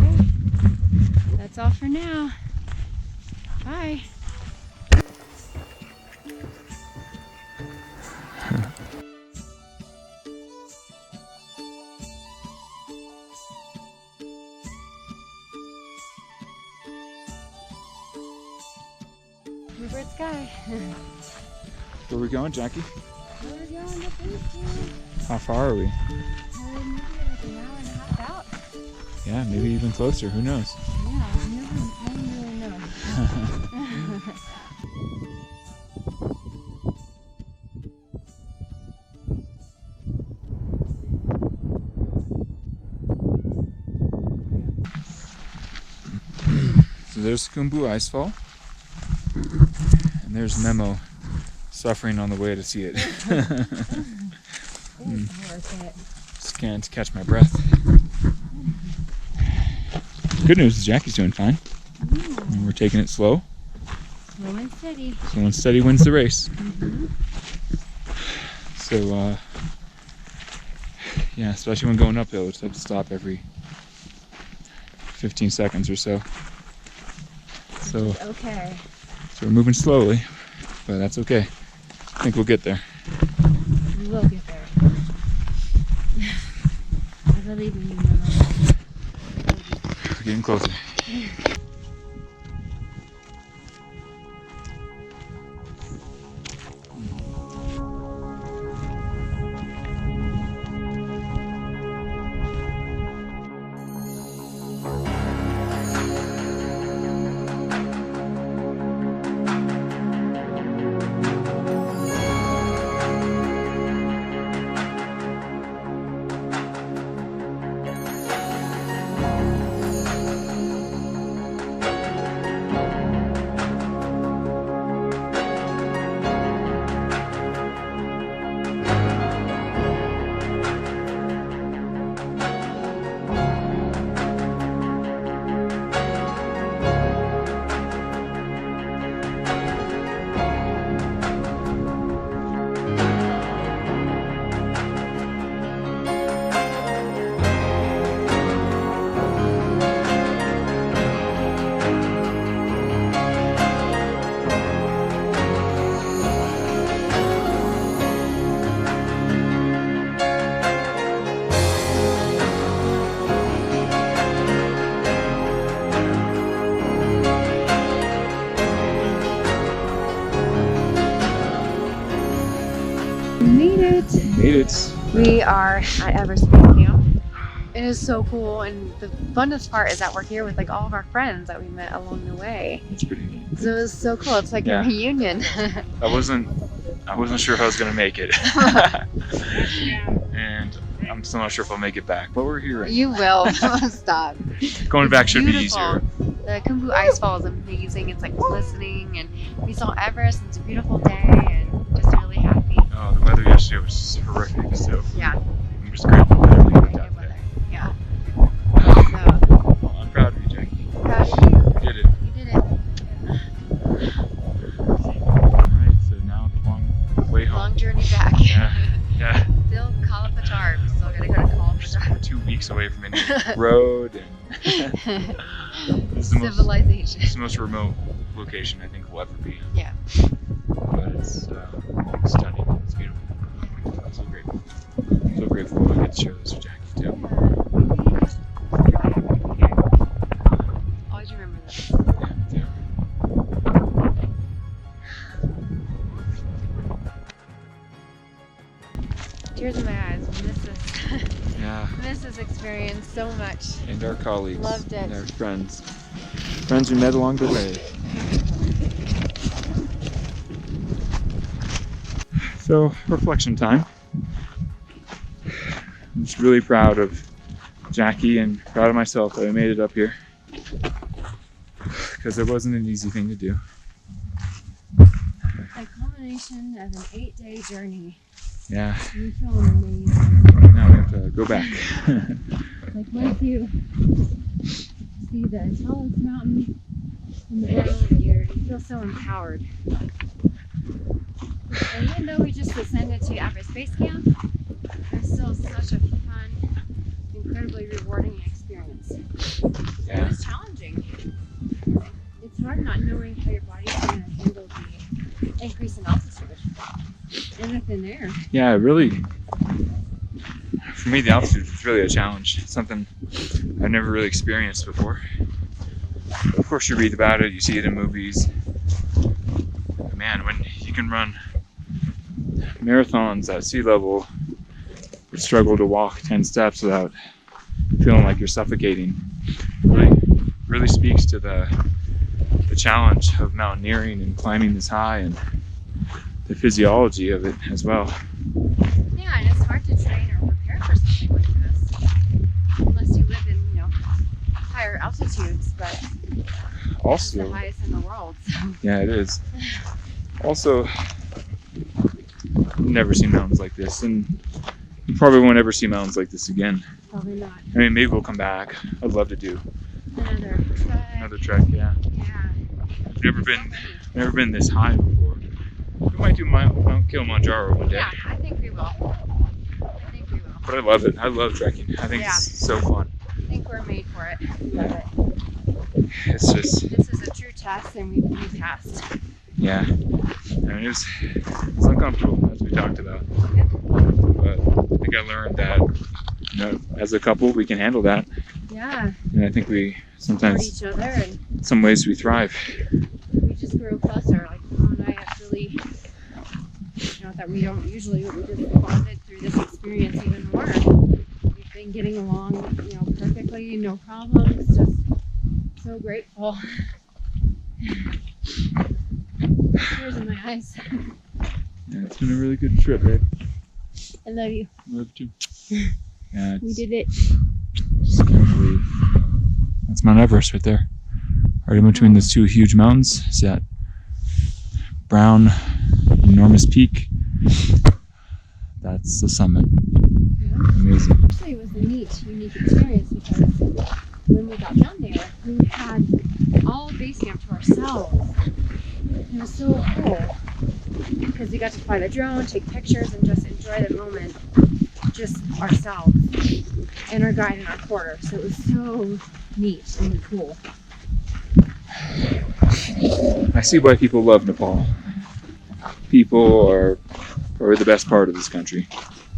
Okay, that's all for now. Bye. Bluebird sky. Where are we going, Jackie? We're going to Beach. How far are we? Maybe like an hour and a half out. Yeah, maybe even closer. Who knows? Yeah, I don't really know. So there's Kumbu Icefall. And there's Memo suffering on the way to see it. It's worth it. Just can't catch my breath. Good news is Jackie's doing fine. And we're taking it slow. Slow and steady. Slow and steady wins the race. So, yeah, especially when going uphill, we just have to stop every 15 seconds or so. So, Okay. so we're moving slowly, but that's okay. I think we'll get there. We will get there. I believe in you, Mama. We're getting closer. Made it. We are at Everest Base Camp. It is so cool, and the funnest part is that we're here with like all of our friends that we met along the way. It's pretty neat. So it was so cool. It's like Yeah. a reunion. I wasn't sure if I was gonna make it. And I'm still not sure if I'll make it back. But we're here. You will. Stop. Going back should be Beautiful. easier. The Kumbu Icefall is amazing. It's like glistening, and we saw Everest. And it's a beautiful day, and just really happy. Oh, the weather yesterday was horrific, so Yeah. I'm just grateful that everything worked out today. Yeah. Well, I'm proud of you, Jackie. Proud of you. You did it. You did it. Alright, so now the long way home. Long journey back. Yeah. Still call up the tar. We still gotta go to call up the tar. 2 weeks away from any road, and this is the most, Civilization. this is the most remote location I think we'll ever be. Yeah. But it's stunning. It's beautiful. I'm so grateful. I'm so grateful I get to share this with Jackie too. Always remember that. Yeah, me too. Tears in my eyes. Yeah. Miss this experience so much. And our colleagues. Loved it. And our friends. Friends we met along the way. So, reflection time. I'm just really proud of Jackie and proud of myself that I made it up here. Because it wasn't an easy thing to do. A culmination of an 8-day journey. Yeah. We feel amazing. Now we have to go back. Like once you see the tallest mountain in the world, you feel so empowered. And even though we just ascended to Everest Base Camp, it's still such a fun, incredibly rewarding experience. Yeah. It was challenging. It's hard not knowing how your body's going to handle the increase in altitude and the thin air. Yeah, really. For me, the altitude is really a challenge. It's something I've never really experienced before. Of course, you read about it, you see it in movies. But man, when you can run marathons at sea level, but struggle to walk 10 steps without feeling like you're suffocating, really speaks to the challenge of mountaineering and climbing this high and the physiology of it as well. Yeah, and it's hard to train or prepare for something like this unless you live in, higher altitudes, but Also, it's the highest in the world. So. yeah, it is. Also, I've never seen mountains like this, and you probably won't ever see mountains like this again. Probably not. I mean, maybe we'll come back. I'd love to do Another trek. trek. Yeah, Yeah. I've never been this high before. We might do Mount Kilimanjaro one day. Yeah, I think we will. But I love it. I love trekking. I think it's so fun. I think we're made for it. We love it. It's just, This is a true test, and we passed. yeah. I mean, it's uncomfortable, as we talked about. Yep. But I think I learned that, as a couple, we can handle that. Yeah. And I think we Support sometimes, each other, and in some ways, we thrive. we just grew closer. Like Mom and I have really, not that we don't usually, but we just bonded through this experience even more. We've been getting along, perfectly, no problems. Just so grateful. Tears in my eyes. Yeah, it's been a really good trip, babe. I love you. Love you. Yeah, We did it. just can't believe. That's Mount Everest right there. Right in between those two huge mountains is that brown, enormous peak. That's the summit. Yeah. Amazing. Actually, it was a neat, unique experience because when we got down there, we had all base camp to ourselves. It was so cool because we got to fly the drone, take pictures, and just enjoy the moment, just ourselves and our guide and our porter. So it was so neat and cool. I see why people love Nepal. People are probably the best part of this country,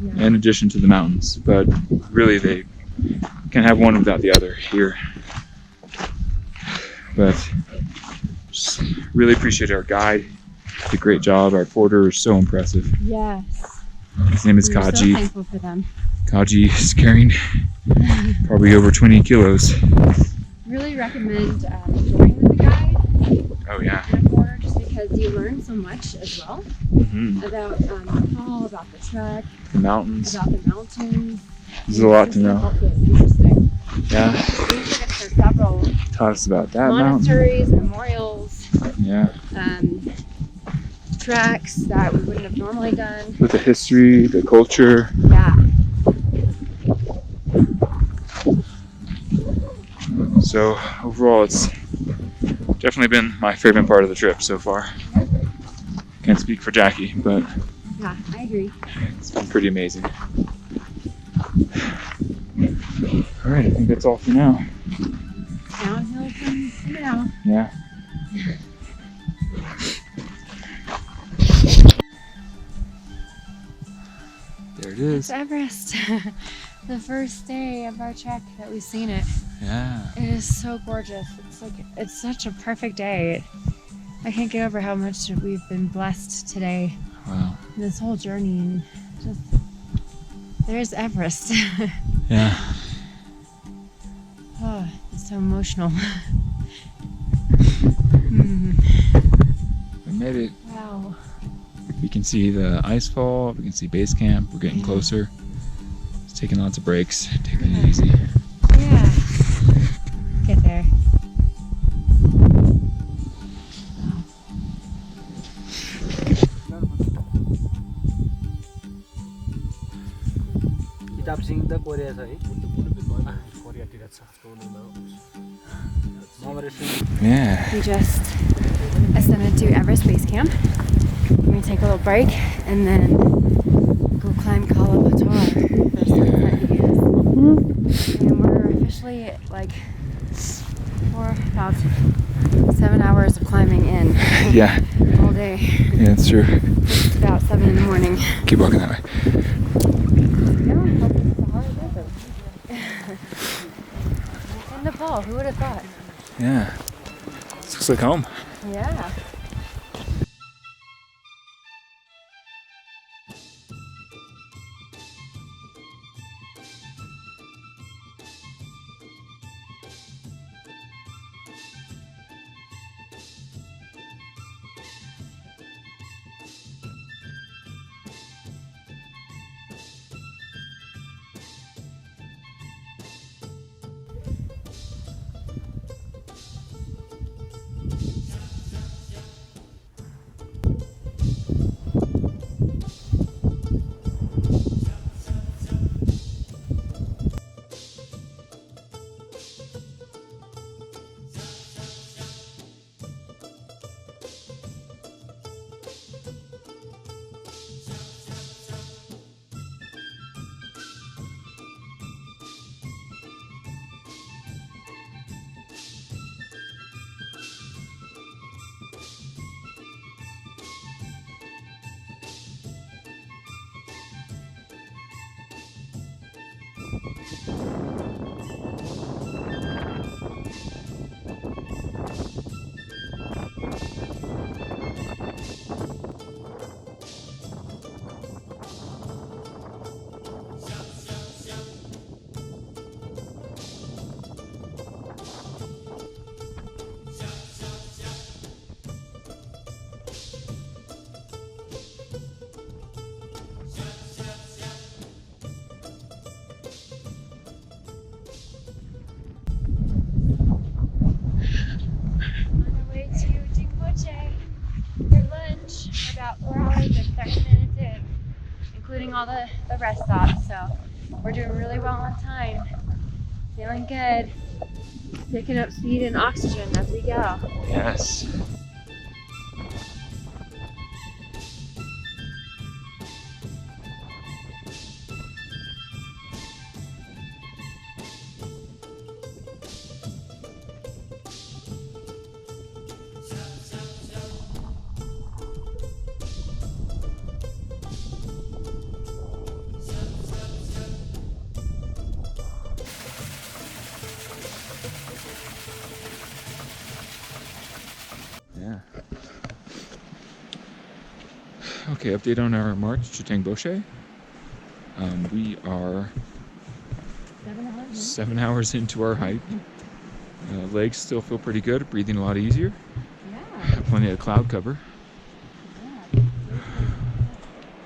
Yeah. in addition to the mountains. But really, they can't have one without the other here. But just really appreciate our guide. Did a great job. Our porter is so impressive. Yes. His name is We were so Kaji. thankful for them. Kaji is carrying probably over 20 kilos. Really recommend going with a guide Oh yeah. and a porter just because you learn so much as well Hmm. about Nepal, about the trek, The mountains. about the mountains. There's a lot to know. Also interesting. Yeah. We took us to several Taught us about that mountain. monasteries, memorials, Yeah. tracks that we wouldn't have normally done. With the history, the culture. Yeah. So overall, it's definitely been my favorite part of the trip so far. Can't speak for Jackie, but Yeah, I agree. it's been pretty amazing. All right, I think that's all for now. Downhill from now. Yeah. There it is. It's Everest. The first day of our trek that we've seen it. Yeah. It is so gorgeous. It's such a perfect day. I can't get over how much we've been blessed today. Wow. This whole journey, and just there's Everest. Yeah. Oh, it's so emotional. We made it. Wow. We can see the ice fall. We can see base camp. We're getting closer. Just taking lots of breaks, taking it easy. Yeah. Get there. किताब सिक्दा Korea छ है कोरियातिर छ Yeah. We just ascended to Everest Base Camp. We're gonna take a little break and then go climb Kathmandu. They're so excited. And we're officially like about 7 hours of climbing in. Yeah. All day. Yeah, it's true. It's about 7 in the morning. Keep walking that way. Yeah, it's the Sahara Desert. In Nepal, who would have thought? Yeah. This looks like home. Yeah. About 4 hours and 30 minutes in, including all the rest stops. So we're doing really well on time. Feeling good. Picking up speed and oxygen as we go. Yes. Yeah. Okay, update on our march to Tengboche. We are 7 hours into our hike. Legs still feel pretty good, breathing a lot easier. Yeah. Plenty of cloud cover. Yeah.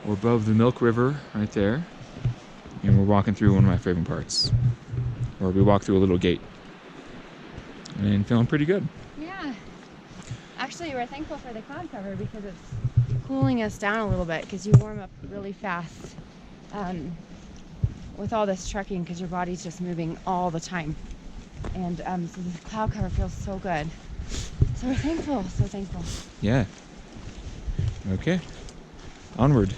We're above the Milk River right there, and we're walking through one of my favorite parts, where we walk through a little gate, and feeling pretty good. Yeah. Actually, we're thankful for the cloud cover because it's cooling us down a little bit because you warm up really fast with all this trekking because your body's just moving all the time. And so the cloud cover feels so good. So we're thankful, so thankful. Yeah. Okay. Onward.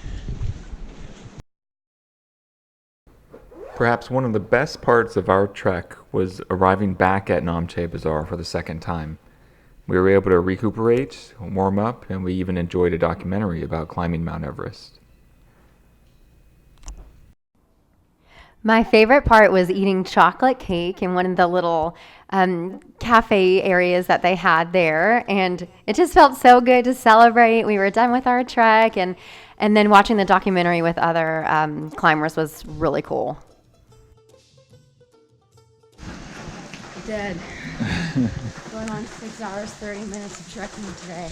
Perhaps one of the best parts of our trek was arriving back at Namche Bazaar for the second time. We were able to recuperate, warm up, and we even enjoyed a documentary about climbing Mount Everest. My favorite part was eating chocolate cake in one of the little cafe areas that they had there. And it just felt so good to celebrate. We were done with our trek, and then watching the documentary with other climbers was really cool. Dead. Going on 6 hours, 30 minutes of trekking today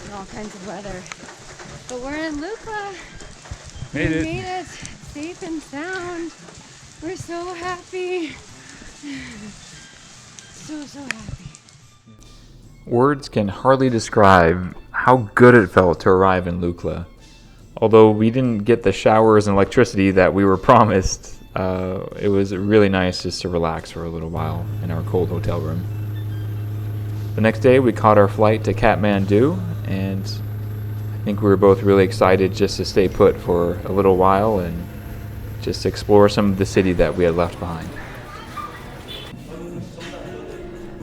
in all kinds of weather. But we're in Lukla. Made it. We made it safe and sound. We're so happy. So happy. Words can hardly describe how good it felt to arrive in Lukla. Although we didn't get the showers and electricity that we were promised, it was really nice just to relax for a little while in our cold hotel room. The next day we caught our flight to Kathmandu, and I think we were both really excited just to stay put for a little while and just explore some of the city that we had left behind.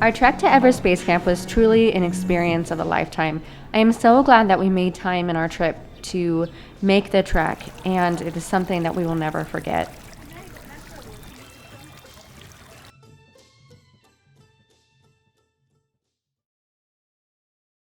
Our trek to Everest Base Camp was truly an experience of a lifetime. I am so glad that we made time in our trip to make the trek, and it is something that we will never forget.